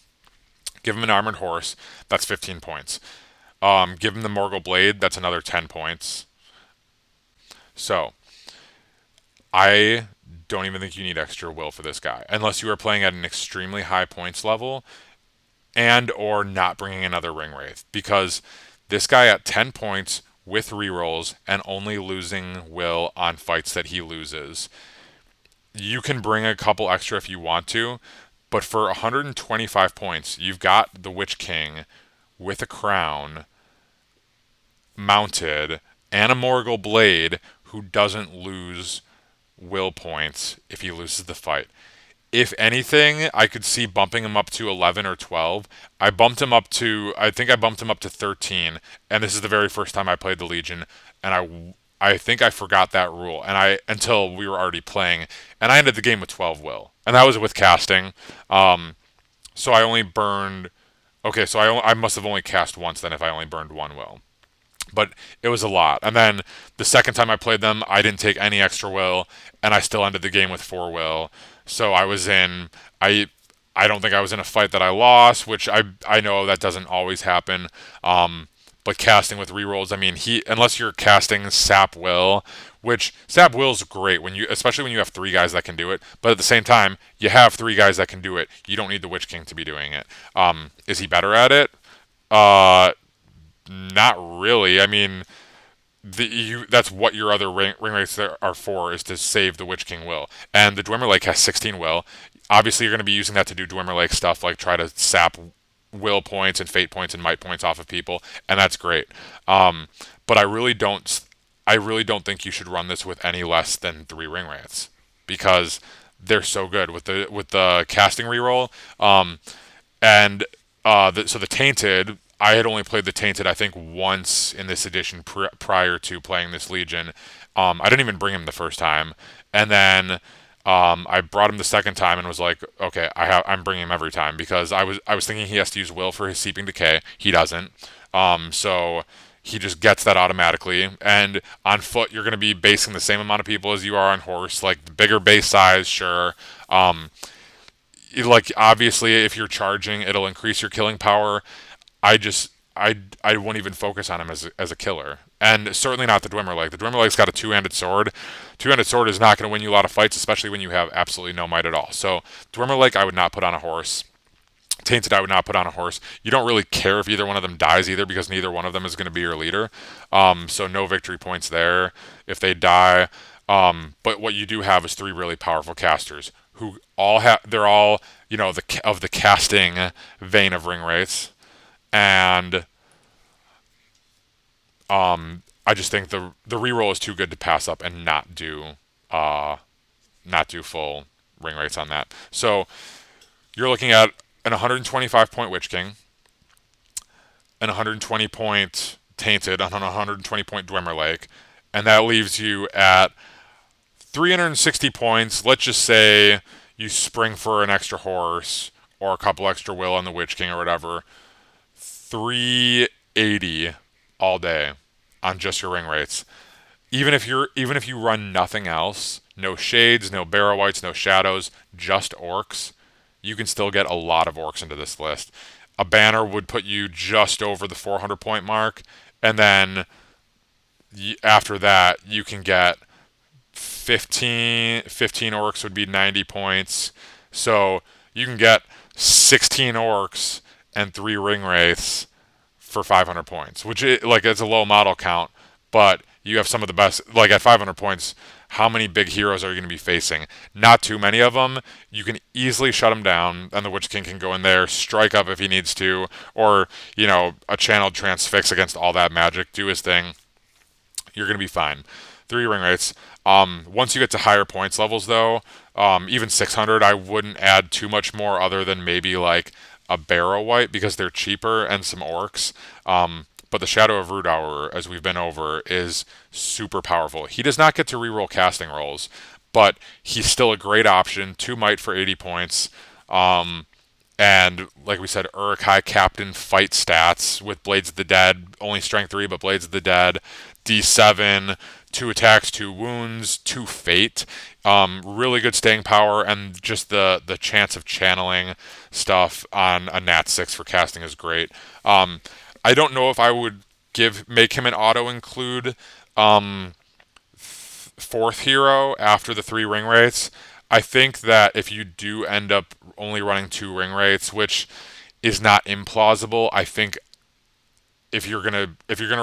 give him an armored horse, that's 15 points. Give him the Morgul Blade, that's another 10 points. So, I don't even think you need extra will for this guy, unless you are playing at an extremely high points level and or not bringing another ring wraith, because this guy at 10 points with rerolls and only losing will on fights that he loses, you can bring a couple extra if you want to, but for 125 points, you've got the Witch King with a crown mounted and a Morgul Blade who doesn't lose will points if he loses the fight. If anything, I could see bumping him up to 11 or 12. I think I bumped him up to 13, and this is the very first time I played the Legion, and I think I forgot that rule, until we were already playing, and I ended the game with 12 will, and that was with casting. So I only burned. Okay, so I must have only cast once then if I only burned 1 will. But it was a lot. And then the second time I played them, I didn't take any extra will, and I still ended the game with 4 will. So I don't think I was in a fight that I lost, which I know that doesn't always happen. But casting with rerolls, I mean, unless you're casting Sap Will, which Sap Will's great especially when you have 3 guys that can do it. But at the same time, you have 3 guys that can do it. You don't need the Witch King to be doing it. Is he better at it? Not really. I mean, that's what your other ring rates are for, is to save the Witch King will. And the Dwemer Lake has 16 will. Obviously, you're going to be using that to do Dwemer Lake stuff, like try to sap will points and fate points and might points off of people, and that's great. But I really don't think you should run this with any less than 3 ring wraiths because they're so good with the casting reroll. And so the tainted, I had only played the tainted I think once in this edition prior to playing this legion. I didn't even bring him the first time, and then I brought him the second time and was like, okay, I'm bringing him every time because I was thinking he has to use will for his seeping decay. He doesn't. So he just gets that automatically. And on foot, you're going to be basing the same amount of people as you are on horse. Like the bigger base size, sure. Like obviously, if you're charging, it'll increase your killing power. I won't even focus on him as a killer. And certainly not the Dwemer Leg. The Dwemer Leg's got a two-handed sword. Two-handed sword is not going to win you a lot of fights, especially when you have absolutely no might at all. So Dwemer Leg I would not put on a horse. Tainted I would not put on a horse. You don't really care if either one of them dies either because neither one of them is going to be your leader. So no victory points there if they die. But what you do have is 3 really powerful casters who all have, they're all, of the casting vein of ring wraiths. And I just think the reroll is too good to pass up and uh not do full ring rates on that. So you're looking at an 125 point Witch King, an 120 point Tainted, on a 120 point Dwemer Lake, and that leaves you at 360 points. Let's just say you spring for an extra horse or a couple extra will on the Witch King or whatever. 380 all day on just your ring rates. Even if you run nothing else, no shades, no barrow whites, no shadows, just orcs, you can still get a lot of orcs into this list. A banner would put you just over the 400 point mark, and then after that you can get 15 orcs would be 90 points. So you can get 16 orcs and 3 ring wraiths for 500 points, which like it's a low model count, but you have some of the best. Like at 500 points, how many big heroes are you going to be facing? Not too many of them. You can easily shut them down, and the Witch King can go in there, strike up if he needs to, or a channeled transfix against all that magic, do his thing. You're going to be fine. 3 ring wraiths. Once you get to higher points levels, though, even 600, I wouldn't add too much more other than maybe like a barrow white because they're cheaper and some orcs. But the Shadow of Rudour, as we've been over, is super powerful. He does not get to reroll casting rolls, but he's still a great option. 2 might for 80 points. And like we said, Uruk-hai Captain fight stats with Blades of the Dead, only strength 3, but Blades of the Dead, D7, 2 attacks, 2 wounds, 2 fate. Really good staying power, and just the chance of channeling stuff on a Nat 6 for casting is great. I don't know if I would make him an auto include 4th hero after the 3 ring wraiths. I think that if you do end up only running 2 ring wraiths, which is not implausible, I think if you're gonna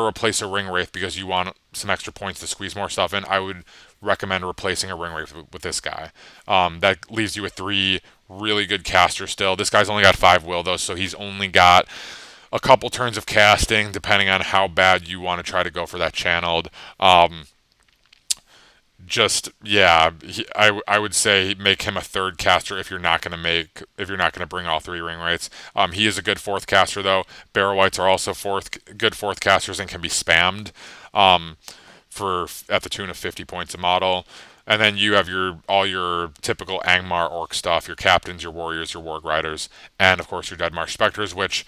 replace a ring wraith because you want some extra points to squeeze more stuff in, I would recommend replacing a ring wraith with this guy. That leaves you with 3 really good casters still. This guy's only got 5 will though, so he's only got a couple turns of casting, depending on how bad you want to try to go for that channeled. Just yeah, I would say make him a 3rd caster if you're not going to bring all 3 ring wraiths. He is a good 4th caster though. Barrow whites are also good 4th casters and can be spammed for at the tune of 50 points a model. And then you have all your typical Angmar orc stuff, your captains, your warriors, your warg riders, and of course your Dead Marsh Spectres, which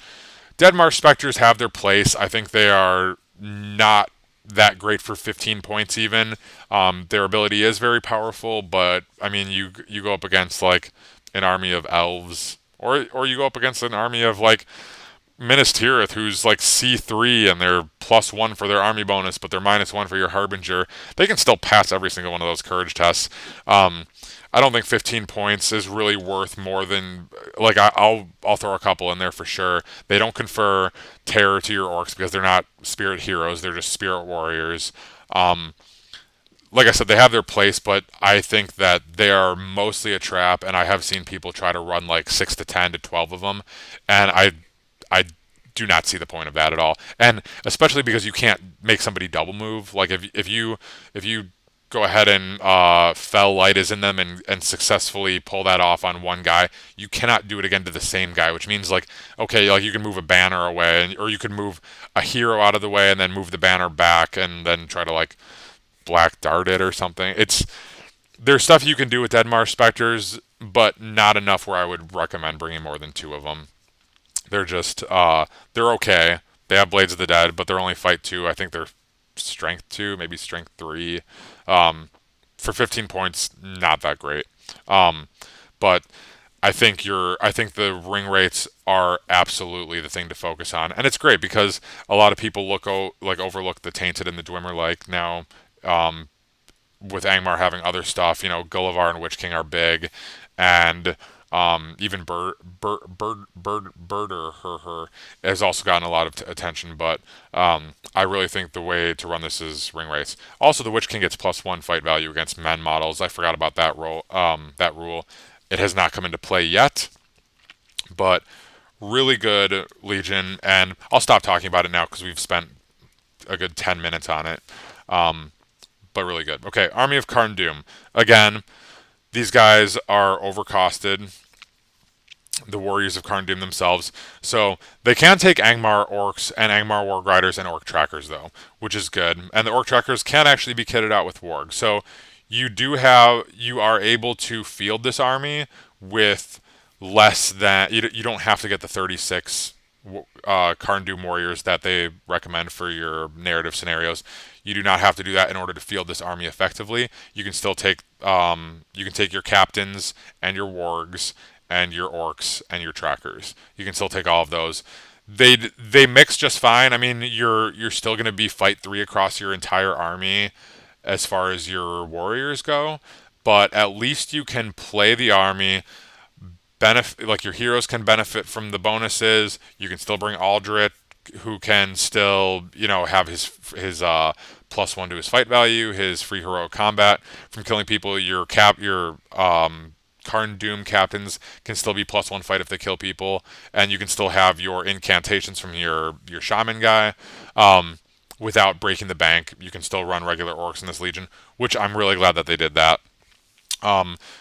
Dead Marsh Spectres have their place. I think they are not that great for 15 points even. Their ability is very powerful, but I mean you go up against like an army of elves, or you go up against an army of like Minas Tirith, who's like C3 and they're +1 for their army bonus, but they're -1 for your Harbinger. They can still pass every single one of those courage tests. I don't think 15 points is really worth more than like I'll throw a couple in there for sure. They don't confer terror to your orcs because they're not spirit heroes; they're just spirit warriors. like I said, they have their place, but I think that they are mostly a trap, and I have seen people try to run like 6 to 10 to 12 of them, and I do not see the point of that at all. And especially because you can't make somebody double move. Like if you go ahead and fell light is in them and successfully pull that off on one guy, you cannot do it again to the same guy, which means like okay, like you can move a banner away, or you could move a hero out of the way and then move the banner back and then try to like black dart it or something. There's stuff you can do with Deadmar Specters, but not enough where I would recommend bringing more than two of them. They're just they're okay. They have Blades of the Dead, but they're only fight two. I think they're strength two, maybe strength three. For 15 points, not that great. Um, but I think the ring rates are absolutely the thing to focus on, and it's great because a lot of people like overlook the Tainted and the Dwemer like now. Um, with Angmar having other stuff, Gullivar and Witch King are big, and even Birder her has also gotten a lot of attention. But I really think the way to run this is ring rates. Also, the Witch King gets +1 fight value against men models. I forgot about that rule. That rule. It has not come into play yet, but really good Legion. And I'll stop talking about it now because we've spent a good 10 minutes on it. Um, but really good. Okay, Army of Karn Doom. Again, these guys are overcosted. The warriors of Karn Doom themselves. So they can take Angmar orcs and Angmar warg riders and orc trackers though, which is good. And the orc trackers can actually be kitted out with warg. So you are able to field this army with less than you don't have to get the 36 Karn Doom warriors that they recommend for your narrative scenarios. You do not have to do that in order to field this army effectively. You can still take your captains and your wargs and your orcs and your trackers. You can still take all of those. They mix just fine. I mean, you're still going to be fight 3 across your entire army as far as your warriors go, but at least you can play the army benefit, like your heroes can benefit from the bonuses. You can still bring Aldrich, who can still have his +1 to his fight value, his free heroic combat from killing people. Your Karn Doom captains can still be +1 fight if they kill people, and you can still have your incantations from your shaman guy. Without breaking the bank, you can still run regular orcs in this legion, which I'm really glad that they did that.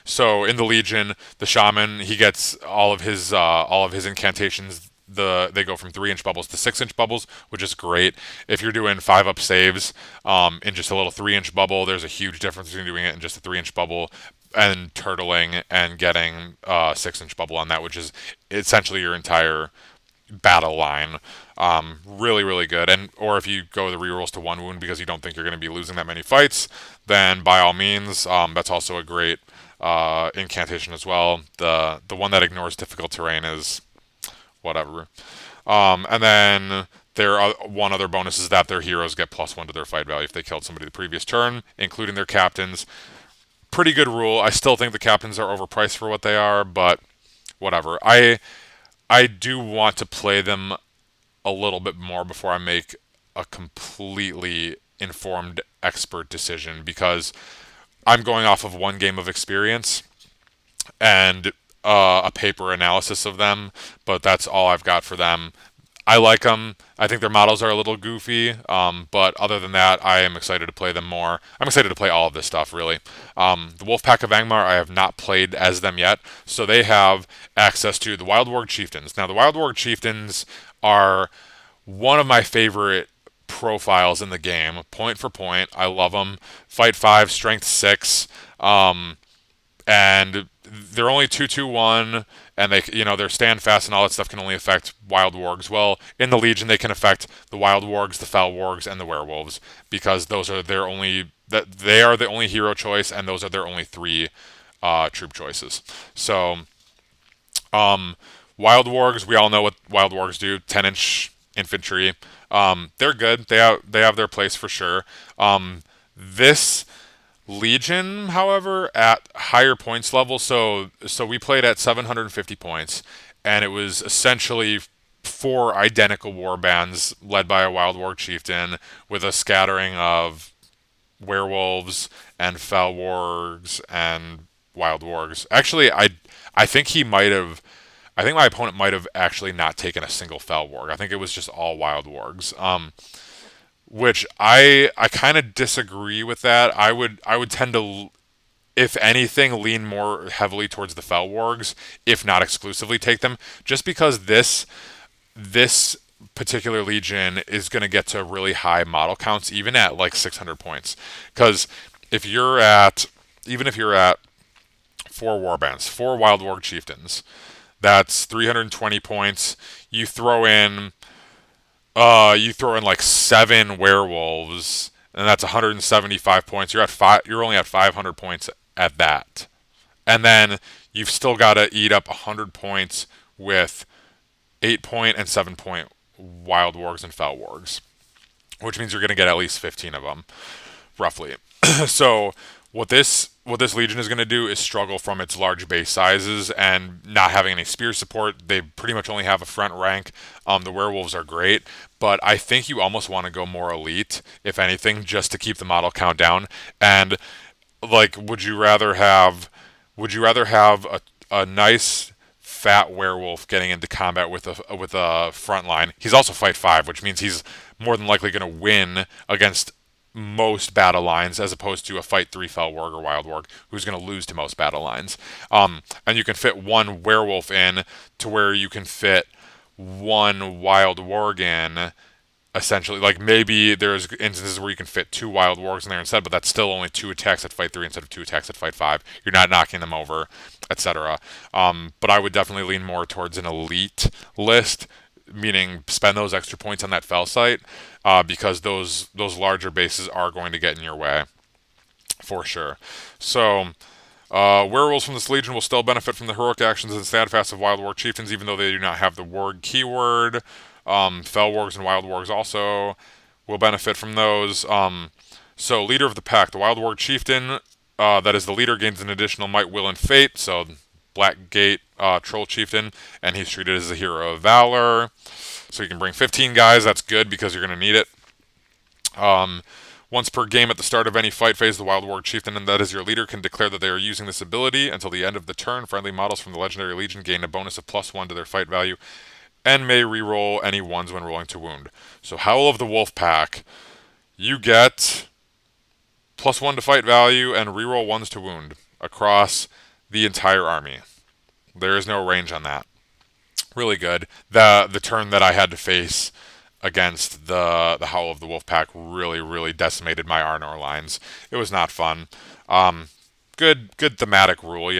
So in the Legion, the Shaman, he gets all of his incantations. They go from 3-inch bubbles to 6-inch bubbles, which is great. If you're doing 5-up saves in just a little 3-inch bubble, there's a huge difference between doing it in just a 3-inch bubble and turtling and getting a 6-inch bubble on that, which is essentially your entire battle line. Really, really good. And or if you go the rerolls to 1 wound because you don't think you're going to be losing that many fights, then by all means, that's also a great incantation as well. The one that ignores difficult terrain is whatever. And then there are one other bonus is that their heroes get +1 to their fight value if they killed somebody the previous turn, including their captains. Pretty good rule. I still think the captains are overpriced for what they are, but whatever. I do want to play them a little bit more before I make a completely informed expert decision because I'm going off of 1 game of experience and a paper analysis of them, but that's all I've got for them. I like them. I think their models are a little goofy, but other than that, I am excited to play them more. I'm excited to play all of this stuff, really. The Wolfpack of Angmar, I have not played as them yet, so they have access to the Wild Warg Chieftains. Now, the Wild Warg Chieftains are one of my favorite profiles in the game, point for point. I love them. Fight 5, Strength 6. And they're only 2/2/1, and their stand fast and all that stuff can only affect wild wargs. Well, in the Legion, they can affect the wild wargs, the fel wargs, and the werewolves because those are they are the only hero choice, and those are their only 3 troop choices. So, wild wargs, we all know what wild wargs do. 10-inch infantry. They're good. They have their place for sure. This Legion, however, at higher points level, so we played at 750 points, and it was essentially 4 identical war bands led by a Wild Warg chieftain with a scattering of werewolves and fell wargs and wild wargs. Actually, I think he might have. I think my opponent might have actually not taken a single fell warg. I think it was just all wild wargs. Which I kind of disagree with that. I would tend to, if anything, lean more heavily towards the fell wargs, if not exclusively take them, just because this particular legion is going to get to really high model counts, even at like 600 points. Because if you're at, even if you're at four warbands, four wild warg chieftains, that's 320 points. You throw in like seven werewolves, and that's 175 points. You're at five. You're only at 500 points at that, and then you've still got to eat up 100 points with 8 point and 7 point wild wargs and fell wargs, which means you're going to get at least 15 of them, roughly. So what this legion is going to do is struggle from its large base sizes and not having any spear support. They pretty much only have a front rank. The werewolves are great, but I think you almost want to go more elite, if anything, just to keep the model count down. And like, would you rather have a nice fat werewolf getting into combat with a front line? He's also fight 5, which means he's more than likely going to win against most battle lines, as opposed to a fight 3 fell warg or wild warg who's going to lose to most battle lines. And you can fit one werewolf in to where you can fit one wild warg in, essentially. Like, maybe there's instances where you can fit two wild wargs in there instead, but that's still only two attacks at fight 3 instead of two attacks at fight 5. You're not knocking them over, etc. But I would definitely lean more towards an elite list, meaning spend those extra points on that fell site, because those larger bases are going to get in your way for sure. So werewolves from this legion will still benefit from the heroic actions and steadfast of wild warg chieftains, even though they do not have the warg keyword. Fell wargs and wild wargs also will benefit from those. So leader of the pack, the wild warg chieftain, that is the leader, gains an additional might, will, and fate. So Black Gate troll chieftain, and he's treated as a hero of valor. So you can bring 15 guys. That's good because you're going to need it. Once per game at the start of any fight phase, the Wild Warg Chieftain, and that is your leader, can declare that they are using this ability. Until the end of the turn, friendly models from the Legendary Legion gain a bonus of +1 to their fight value and may reroll any ones when rolling to wound. So Howl of the Wolf Pack, you get +1 to fight value and reroll ones to wound across the entire army. There is no range on that. Really good. The turn that I had to face against the Howl of the Wolf Pack really decimated my Arnor lines. It was not fun. Good thematic rule,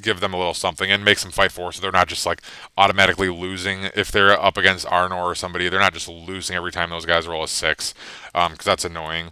give them a little something and make them fight for, so they're not just like automatically losing if they're up against Arnor or somebody. They're not just losing every time those guys roll a 6, because that's annoying.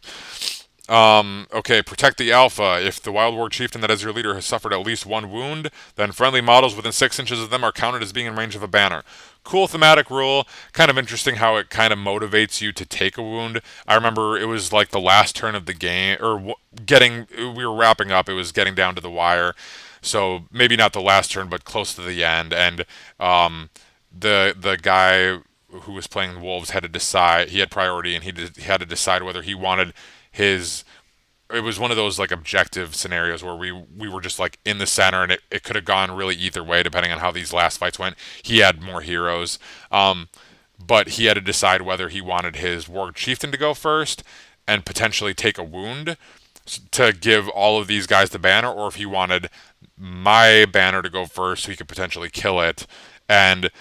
Okay, protect the alpha. If the Wild Warg Chieftain that is your leader has suffered at least one wound, then friendly models within 6 inches of them are counted as being in range of a banner. Cool thematic rule. Kind of interesting how it kind of motivates you to take a wound. I remember it was like the last turn of the game, or we were wrapping up. It was getting down to the wire. So maybe not the last turn, but close to the end. And the guy who was playing Wolves had to decide. He had priority, and he had to decide whether he wanted his. It was one of those like objective scenarios where we were just like in the center, and it could have gone really either way depending on how these last fights went. He had more heroes, but he had to decide whether he wanted his Warg Chieftain to go first and potentially take a wound to give all of these guys the banner, or if he wanted my banner to go first so he could potentially kill it, and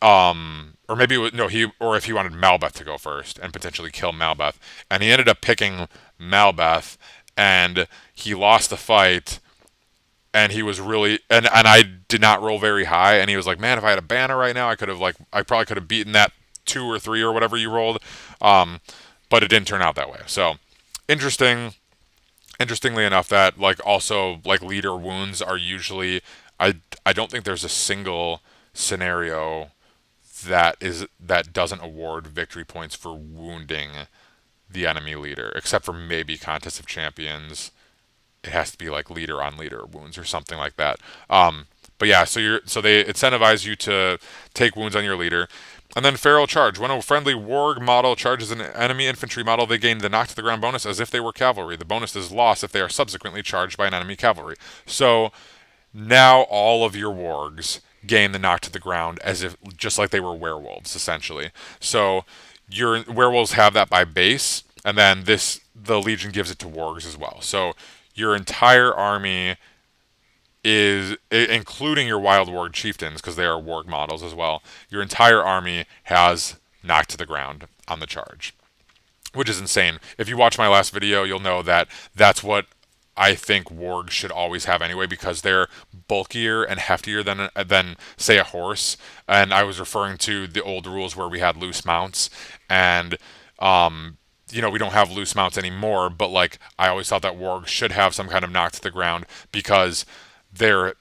or maybe it was, no, or if he wanted Malbeth to go first and potentially kill Malbeth, and he ended up picking Malbeth, and he lost the fight, and he was really, and I did not roll very high, and he was like, man, if I had a banner right now, I probably could have beaten that 2 or 3 or whatever you rolled, but it didn't turn out that way. So interestingly enough, that like also like leader wounds are usually, I don't think there's a single scenario that doesn't award victory points for wounding the enemy leader, except for maybe Contest of Champions. It has to be like leader on leader wounds or something like that. But yeah, so they incentivize you to take wounds on your leader. And then Feral Charge. When a friendly warg model charges an enemy infantry model, they gain the knock to the ground bonus as if they were cavalry. The bonus is lost if they are subsequently charged by an enemy cavalry. So now all of your wargs gain the knock to the ground as if just like they were werewolves, essentially. So your werewolves have that by base, and then the Legion gives it to wargs as well. So your entire army is, including your wild warg chieftains, because they are warg models as well, your entire army has knocked to the ground on the charge, which is insane. If you watch my last video, you'll know that that's what I think wargs should always have anyway, because they're bulkier and heftier than say a horse. And I was referring to the old rules where we had loose mounts, and we don't have loose mounts anymore. But like I always thought that wargs should have some kind of knock to the ground because they're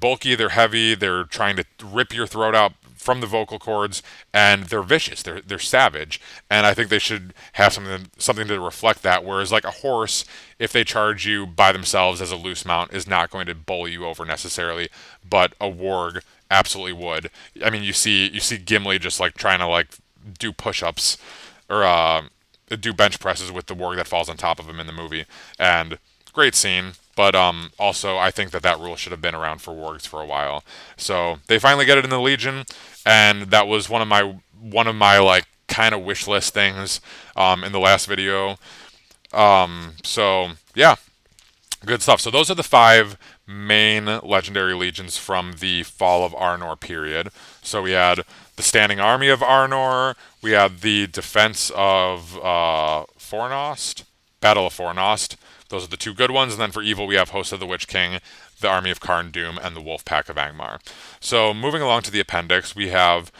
bulky, they're heavy, they're trying to rip your throat out from the vocal cords, and they're vicious. They're savage, and I think they should have something to reflect that. Whereas like a horse, if they charge you by themselves as a loose mount, is not going to bully you over necessarily, but a warg absolutely would. I mean, you see Gimli just like trying to like do push-ups or do bench presses with the warg that falls on top of him in the movie, and great scene. But also, I think that rule should have been around for wargs for a while. So they finally get it in the Legion, and that was one of my like kind of wish list things in the last video. So yeah, good stuff. So those are the 5 main legendary legions from the Fall of Arnor period. So we had the Standing Army of Arnor, we had the Defense of Fornost, Battle of Fornost. Those are the 2 good ones. And then for evil, we have Host of the Witch King, the Army of Karn Doom, and the Wolf Pack of Angmar. So moving along to the appendix, we have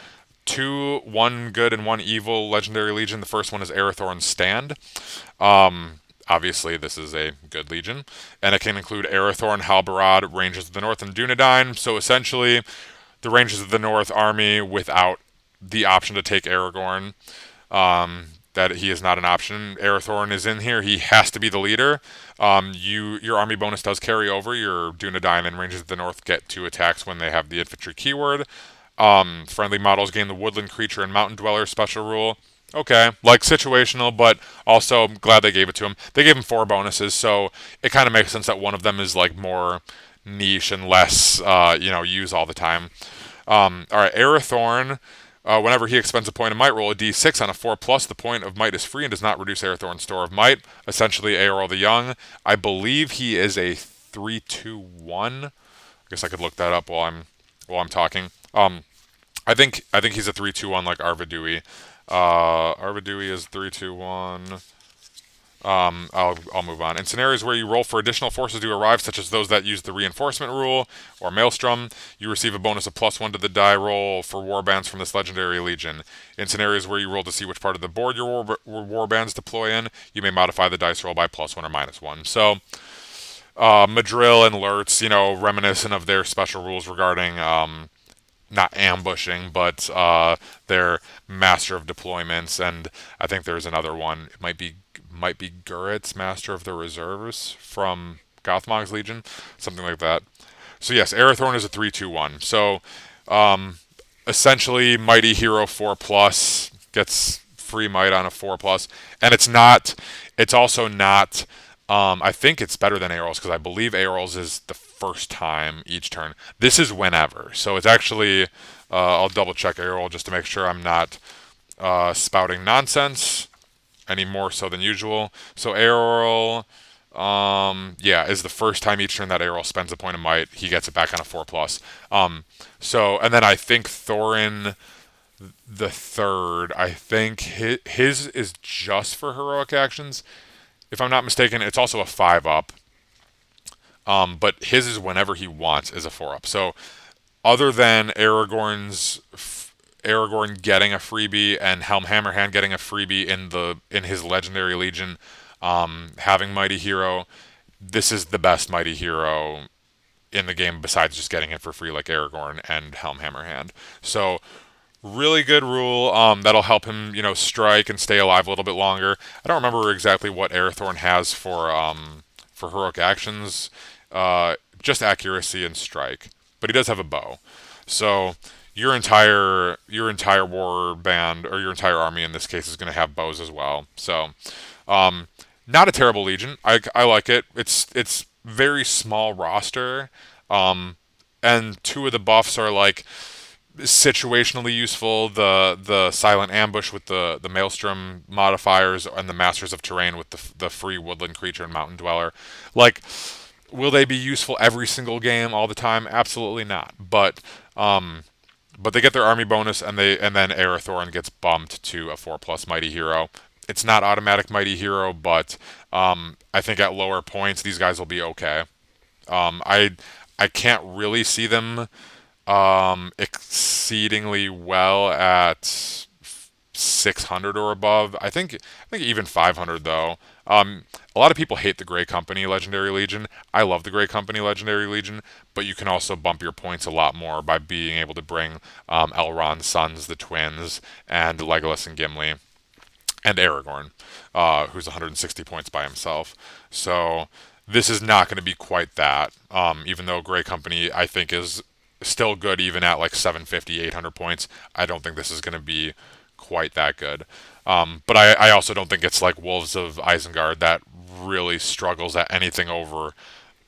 1 good and 1 evil legendary legion. The first one is Arathorn's Stand. Obviously, this is a good legion, and it can include Arathorn, Halbarad, Rangers of the North, and Dunedain. So essentially, the Rangers of the North army without the option to take Aragorn. That he is not an option. Arathorn is in here. He has to be the leader. Your army bonus does carry over. Your Dunedain and Rangers of the North get 2 attacks when they have the infantry keyword. Friendly models gain the Woodland Creature and Mountain Dweller special rule. Okay, like situational, but also I'm glad they gave it to him. They gave him 4 bonuses, so it kind of makes sense that one of them is like more niche and less, use all the time. All right, Arathorn. Whenever he expends a point of might, roll a d6 on a 4+. The point of might is free and does not reduce Arathorn's store of might. Essentially, Eorl the Young. I believe he is a 3-2-1. I guess I could look that up while I'm talking. I think he's a 3-2-1 like Arvidui. Arvidui is 3-2-1. I'll move on. In scenarios where you roll for additional forces to arrive, such as those that use the reinforcement rule or Maelstrom, you receive a bonus of +1 to the die roll for warbands from this legendary legion. In scenarios where you roll to see which part of the board your warbands deploy in, you may modify the dice roll by +1 or -1. So, Madril and Lurtz, reminiscent of their special rules regarding not ambushing, but their master of deployments, and I think there's another one. It might be Gurrett's Master of the Reserves from Gothmog's Legion, something like that. So yes, Arathorn is a 3-2-1. So essentially, Mighty Hero 4+, gets free might on a 4+, and it's also not. I think it's better than Eorl's because I believe Eorl's is the first time each turn. This is whenever, so it's actually. I'll double check Eorl just to make sure I'm not spouting nonsense any more so than usual. So Eorl, is the first time each turn that Eorl spends a point of might, he gets it back on a 4+. And then I think Thorin the Third, I think his is just for heroic actions. If I'm not mistaken, it's also a 5-up. But his is whenever he wants is a 4-up. So other than Aragorn getting a freebie and Helm Hammerhand getting a freebie in his legendary legion, having Mighty Hero, this is the best Mighty Hero in the game besides just getting it for free like Aragorn and Helm Hammerhand. So really good rule. That'll help him, strike and stay alive a little bit longer. I don't remember exactly what Arathorn has for heroic actions, just accuracy and strike. But he does have a bow. So, your entire war band, or your entire army in this case, is going to have bows as well. So, um, not a terrible legion. I like it. It's very small roster, um, and two of the buffs are like situationally useful. The silent ambush with the maelstrom modifiers, and the masters of terrain with the free woodland creature and mountain dweller. Like, will they be useful every single game all the time? Absolutely not. But they get their army bonus, and then Arathorn gets bumped to a 4+ mighty hero. It's not automatic mighty hero, but I think at lower points these guys will be okay. I can't really see them exceedingly well at 600 or above. I think even 500 though. A lot of people hate the Grey Company Legendary Legion. I love the Grey Company Legendary Legion, but you can also bump your points a lot more by being able to bring Elrond's sons, the twins, and Legolas and Gimli, and Aragorn, who's 160 points by himself. So this is not going to be quite that. Even though Grey Company, I think, is still good even at like 750, 800 points. I don't think this is going to be quite that good. But I also don't think it's like Wolves of Isengard that really struggles at anything over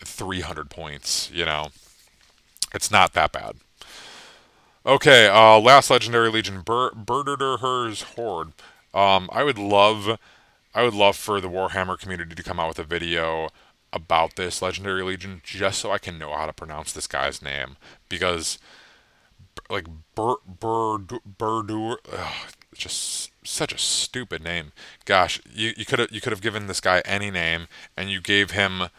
300 points. It's not that bad. Okay, last legendary legion, Berderder's Horde. I would love for the Warhammer community to come out with a video about this legendary legion, just so I can know how to pronounce this guy's name, because like Burdur, just such a stupid name. Gosh, you could have given this guy any name, and you gave him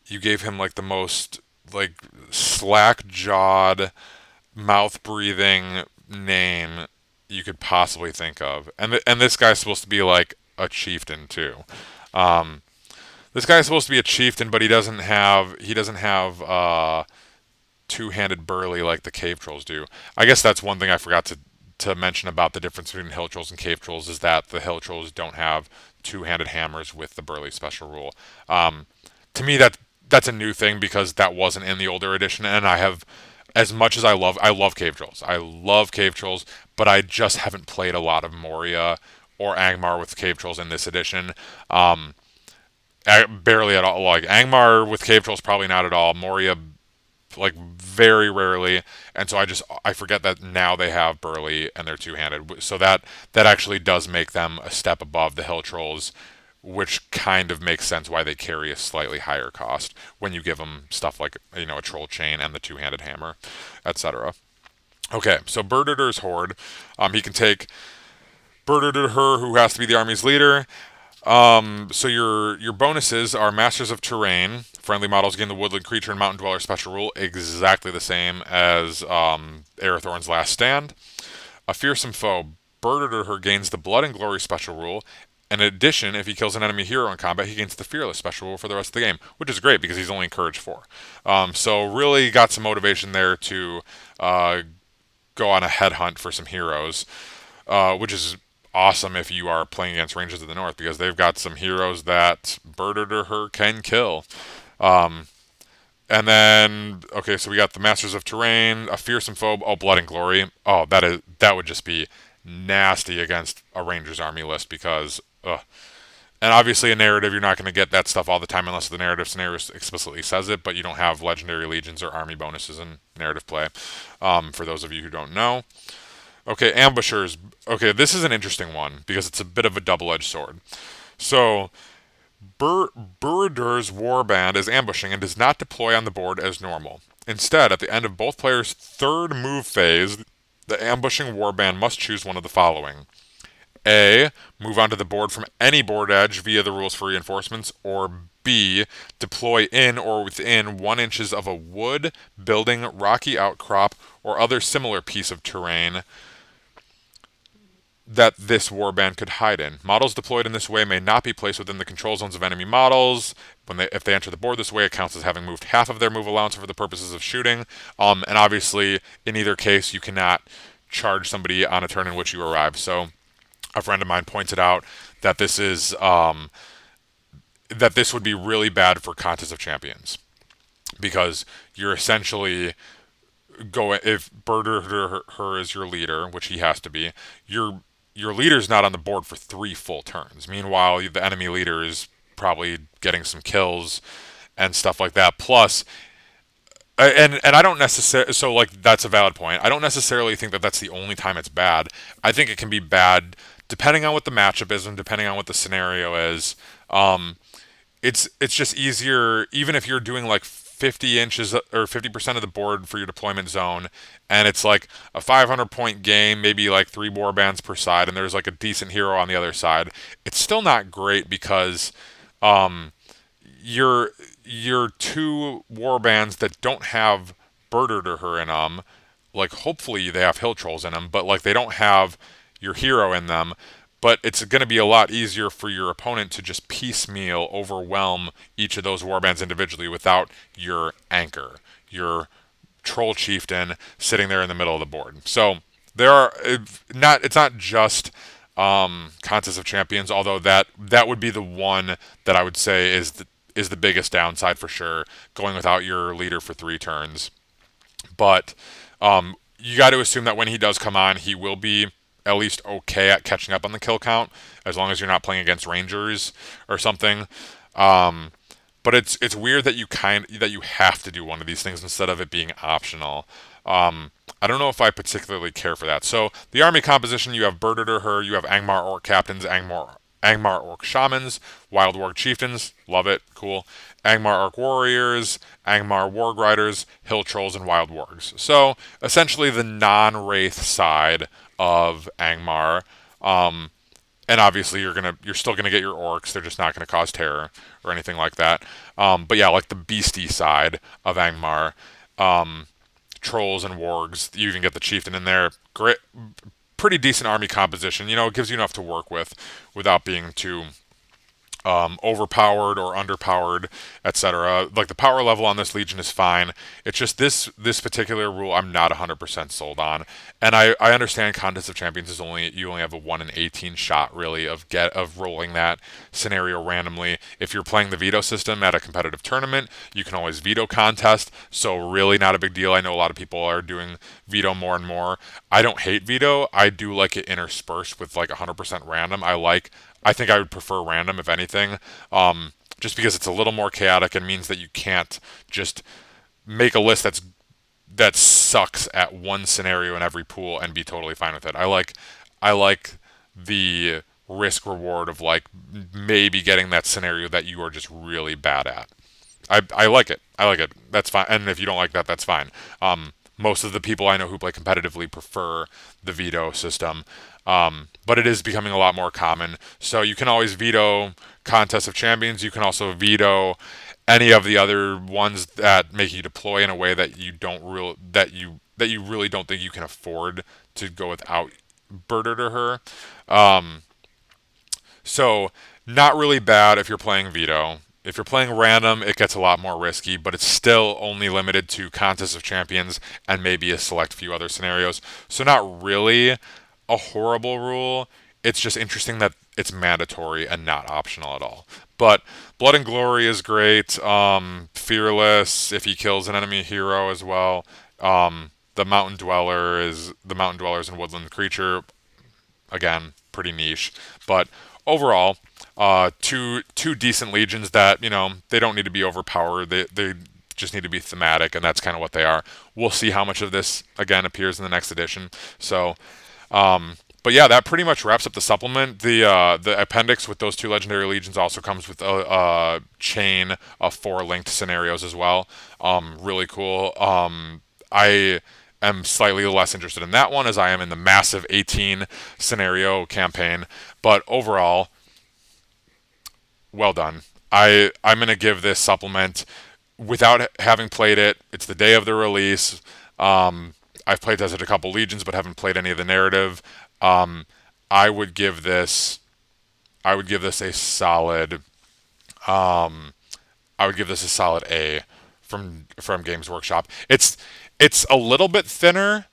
like the most like slack jawed, mouth breathing name you could possibly think of. And this guy's supposed to be like a chieftain too. Um, this guy's supposed to be a chieftain, but he doesn't have two-handed burly like the cave trolls do. I guess that's one thing I forgot to mention about the difference between hill trolls and cave trolls, is that the hill trolls don't have two-handed hammers with the burly special rule. Um, to me, that's a new thing, because that wasn't in the older edition, and I have, as much as I love cave trolls. I love cave trolls, but I just haven't played a lot of Moria or Angmar with cave trolls in this edition. Um, Barely at all. Like Angmar with cave trolls, probably not at all. Moria, like very rarely, and so I forget that now they have burly and they're two-handed. So that actually does make them a step above the hill trolls, which kind of makes sense why they carry a slightly higher cost when you give them stuff like a troll chain and the two-handed hammer, etc. Okay, so Berderder's Horde. He can take Berderder, who has to be the army's leader. So your bonuses are Masters of Terrain. Friendly models gain the Woodland Creature and Mountain Dweller special rule, exactly the same as Arathorn's Last Stand. A Fearsome Foe. Berderder gains the Blood and Glory special rule. In addition, if he kills an enemy hero in combat, he gains the Fearless special rule for the rest of the game, which is great because he's only encouraged 4. So really got some motivation there to go on a headhunt for some heroes, which is awesome if you are playing against Rangers of the North, because they've got some heroes that Berderder can kill. Um, and then, okay, so we got the Masters of Terrain, a Fearsome Foe, Blood and Glory. Oh, that would just be nasty against a Rangers army list, because, and obviously a narrative, you're not going to get that stuff all the time unless the narrative scenario explicitly says it, but you don't have legendary legions or army bonuses in narrative play, for those of you who don't know. Okay, ambushers. Okay, this is an interesting one because it's a bit of a double-edged sword. So, Buridir's warband is ambushing and does not deploy on the board as normal. Instead, at the end of both players' third move phase, the ambushing warband must choose one of the following: A. Move onto the board from any board edge via the rules for reinforcements, or B. Deploy in or within 1 inches of a wood, building, rocky outcrop, or other similar piece of terrain that this warband could hide in. Models deployed in this way may not be placed within the control zones of enemy models. If they enter the board this way, it counts as having moved half of their move allowance for the purposes of shooting. And obviously, in either case, you cannot charge somebody on a turn in which you arrive. So, a friend of mine pointed out that this would be really bad for Contest of Champions, because you're essentially go if Her is your leader, which he has to be, your leader's not on the board for 3 full turns. Meanwhile, the enemy leader is probably getting some kills and stuff like that. Plus, and I don't necessarily, so like that's a valid point. I don't necessarily think that that's the only time it's bad. I think it can be bad depending on what the matchup is and depending on what the scenario is. Um, it's just easier even if you're doing like 50 inches or 50% of the board for your deployment zone, and it's like a 500 point game, maybe like 3 warbands per side, and there's like a decent hero on the other side. It's still not great because um, your your 2 warbands that don't have Birder to her in them, like hopefully they have hill trolls in them, but like they don't have your hero in them. But it's going to be a lot easier for your opponent to just piecemeal overwhelm each of those warbands individually without your anchor, your troll chieftain sitting there in the middle of the board. So there are not it's not just contest of champions, although that would be the one that I would say is the biggest downside for sure, going without your leader for 3 turns. But you got to assume that when he does come on, he will be at least okay at catching up on the kill count, as long as you're not playing against rangers or something. Um, but it's weird that you have to do one of these things instead of it being optional. I don't know if I particularly care for that. So the army composition, you have Birded or Her, you have Angmar Orc Captains, Angmar Orc Shamans, Wild Warg Chieftains, love it, cool. Angmar Orc Warriors, Angmar Warg Riders, Hill Trolls, and Wild Wargs. So essentially the non-Wraith side of Angmar. Um, and obviously you're still gonna get your orcs. They're just not gonna cause terror or anything like that. But yeah, like the beastie side of Angmar, um, trolls and wargs. You even get the chieftain in there. Great, pretty decent army composition. You know, it gives you enough to work with without being too overpowered or underpowered, etc. Like the power level on this legion is fine. It's just this particular rule I'm not 100% sold on. And I understand Contest of Champions is you only have a 1 in 18 shot really of rolling that scenario randomly. If you're playing the veto system at a competitive tournament, you can always veto contest. So really not a big deal. I know a lot of people are doing veto more and more. I don't hate veto. I do like it interspersed with like 100% random. I think I would prefer random if anything, just because it's a little more chaotic and means that you can't just make a list that sucks at one scenario in every pool and be totally fine with it. I like the risk reward of like maybe getting that scenario that you are just really bad at. I like it. I like it. That's fine. And if you don't like that, that's fine. Most of the people I know who play competitively prefer the veto system, but it is becoming a lot more common. So you can always veto Contest of Champions. You can also veto any of the other ones that make you deploy in a way that that you really don't think you can afford to go without Birder to Her. Um, so not really bad if you're playing veto. If you're playing random, it gets a lot more risky, but it's still only limited to Contest of Champions and maybe a select few other scenarios. So not really a horrible rule. It's just interesting that it's mandatory and not optional at all. But Blood and Glory is great. Fearless if he kills an enemy hero as well. The Mountain Dwellers and Woodland Creature, again, pretty niche. But overall, two decent legions that they don't need to be overpowered. They just need to be thematic, and that's kind of what they are. We'll see how much of this again appears in the next edition. So, but yeah, that pretty much wraps up the supplement. The appendix with those 2 legendary legions also comes with a chain of 4 linked scenarios as well. Really cool. I am slightly less interested in that one as I am in the massive 18 scenario campaign. But overall, well done. I'm gonna give this supplement without having played it. It's the day of the release. I've played tested a couple legions, but haven't played any of the narrative. Um, I would give this. I would give this a solid. Um, I would give this a solid A from Games Workshop. It's a little bit thinner.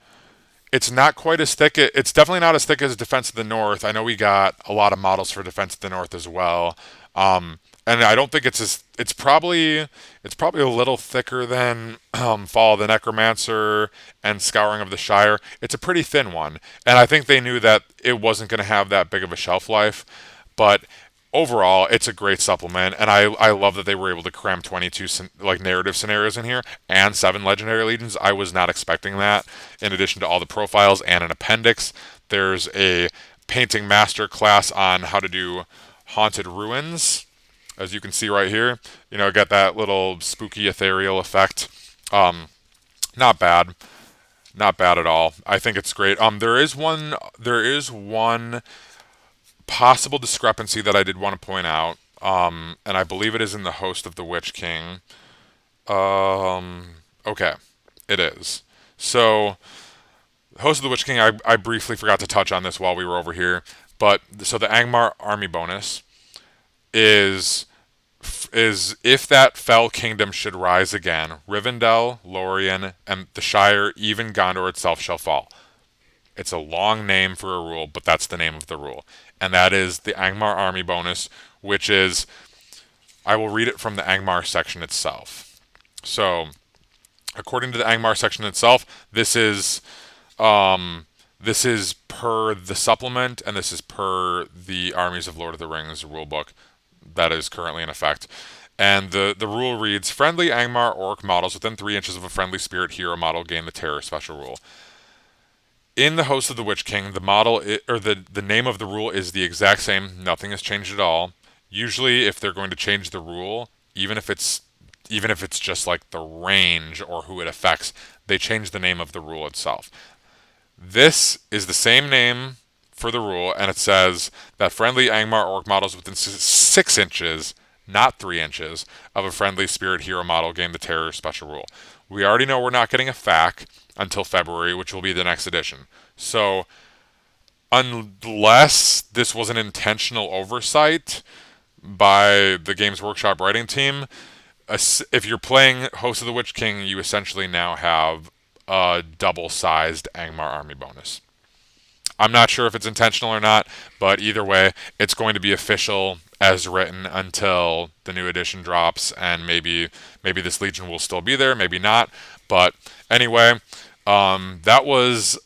It's not quite as thick. It's definitely not as thick as Defense of the North. I know we got a lot of models for Defense of the North as well. and I don't think it's probably a little thicker than Fall of the Necromancer and Scouring of the Shire. It's a pretty thin one, and I think they knew that it wasn't going to have that big of a shelf life. But overall, it's a great supplement, and I love that they were able to cram 22 like narrative scenarios in here and 7 legendary legions. I was not expecting that. In addition to all the profiles and an appendix, there's a painting master class on how to do haunted ruins, as you can see right here. Got that little spooky ethereal effect. Um, Not bad, not bad at all. I think it's great. There is one possible discrepancy that I did want to point out, and I believe it is in the host of the Witch King. Okay, it is. So, host of the Witch King, I briefly forgot to touch on this while we were over here, but so the Angmar army bonus is is if that fell kingdom should rise again, Rivendell, Lorien, and the Shire, even Gondor itself shall fall. It's a long name for a rule, but that's the name of the rule. And that is the Angmar army bonus, which is, I will read it from the Angmar section itself. So, according to the Angmar section itself, this is per the supplement, and this is per the Armies of Lord of the Rings rulebook that is currently in effect. And the rule reads: friendly Angmar orc models within 3 inches of a friendly spirit hero model gain the Terror special rule. In the host of the Witch King, the model or the name of the rule is the exact same. Nothing has changed at all. Usually, if they're going to change the rule, even if it's just like the range or who it affects, they change the name of the rule itself. This is the same name for the rule, and it says that friendly Angmar orc models within 6 inches, not 3 inches, of a friendly spirit hero model gain the Terror special rule. We already know we're not getting a FAQ until February, which will be the next edition. So, unless this was an intentional oversight by the Games Workshop writing team, if you're playing Host of the Witch King, you essentially now have a double-sized Angmar army bonus. I'm not sure if it's intentional or not, but either way, it's going to be official as written until the new edition drops, and maybe this legion will still be there, maybe not. But anyway, that was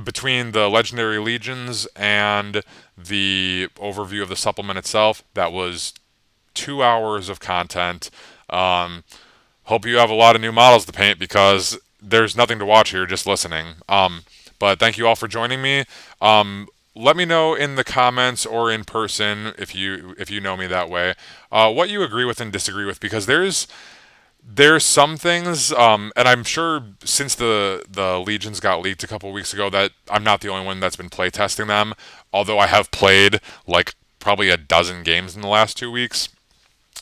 between the legendary legions and the overview of the supplement itself. That was 2 hours of content. Hope you have a lot of new models to paint because there's nothing to watch here, just listening. But thank you all for joining me. Let me know in the comments or in person if you know me that way, what you agree with and disagree with, because there's some things, and I'm sure since the Legions got leaked a couple weeks ago that I'm not the only one that's been playtesting them. Although I have played like probably a dozen games in the last 2 weeks.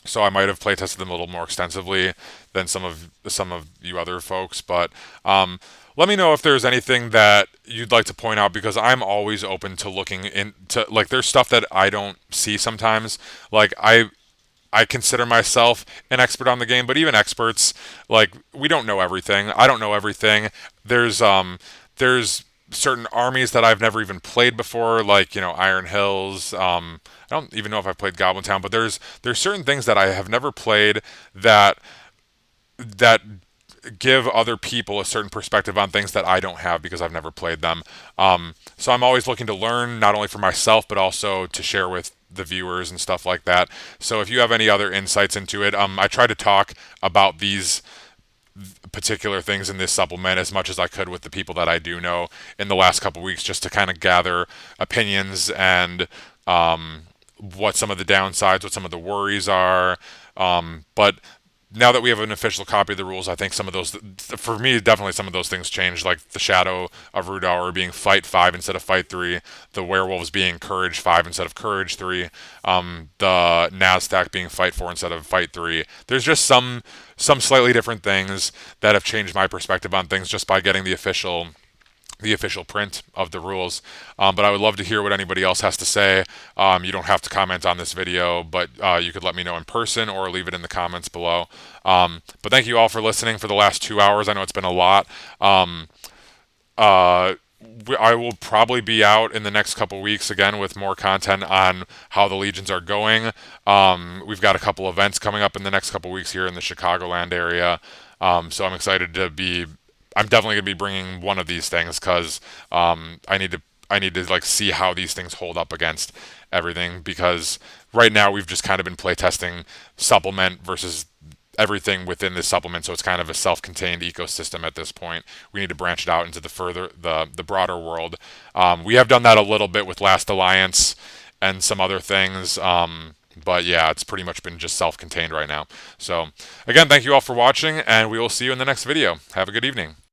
So I might have playtested them a little more extensively than some of you other folks. But let me know if there's anything that you'd like to point out, because I'm always open to looking into, like, there's stuff that I don't see sometimes. Like I consider myself an expert on the game, but even experts, like, we don't know everything. I don't know everything. There's certain armies that I've never even played before, like, Iron Hills. I don't even know if I've played Goblin Town, but there's certain things that I have never played that give other people a certain perspective on things that I don't have because I've never played them. So I'm always looking to learn, not only for myself, but also to share with the viewers and stuff like that. So if you have any other insights into it, I try to talk about these particular things in this supplement as much as I could with the people that I do know in the last couple weeks, just to kind of gather opinions and what some of the downsides, what some of the worries are. But now that we have an official copy of the rules, I think some of those, for me, definitely some of those things changed, like the Shadow of Rudauer being Fight 5 instead of Fight 3, the Werewolves being Courage 5 instead of Courage 3, the Naztak being Fight 4 instead of Fight 3. There's just some slightly different things that have changed my perspective on things just by getting the official print of the rules. But I would love to hear what anybody else has to say. You don't have to comment on this video, but you could let me know in person or leave it in the comments below. But thank you all for listening for the last 2 hours. I know it's been a lot. I will probably be out in the next couple weeks again with more content on how the legions are going. We've got a couple events coming up in the next couple weeks here in the Chicagoland area, so I'm excited to be. I'm definitely going to be bringing one of these things because I need to like see how these things hold up against everything because right now we've just kind of been playtesting supplement versus everything within this supplement, so it's kind of a self-contained ecosystem at this point. We need to branch it out into the broader world. We have done that a little bit with Last Alliance and some other things. But yeah, it's pretty much been just self-contained right now. So again, thank you all for watching, and we will see you in the next video. Have a good evening.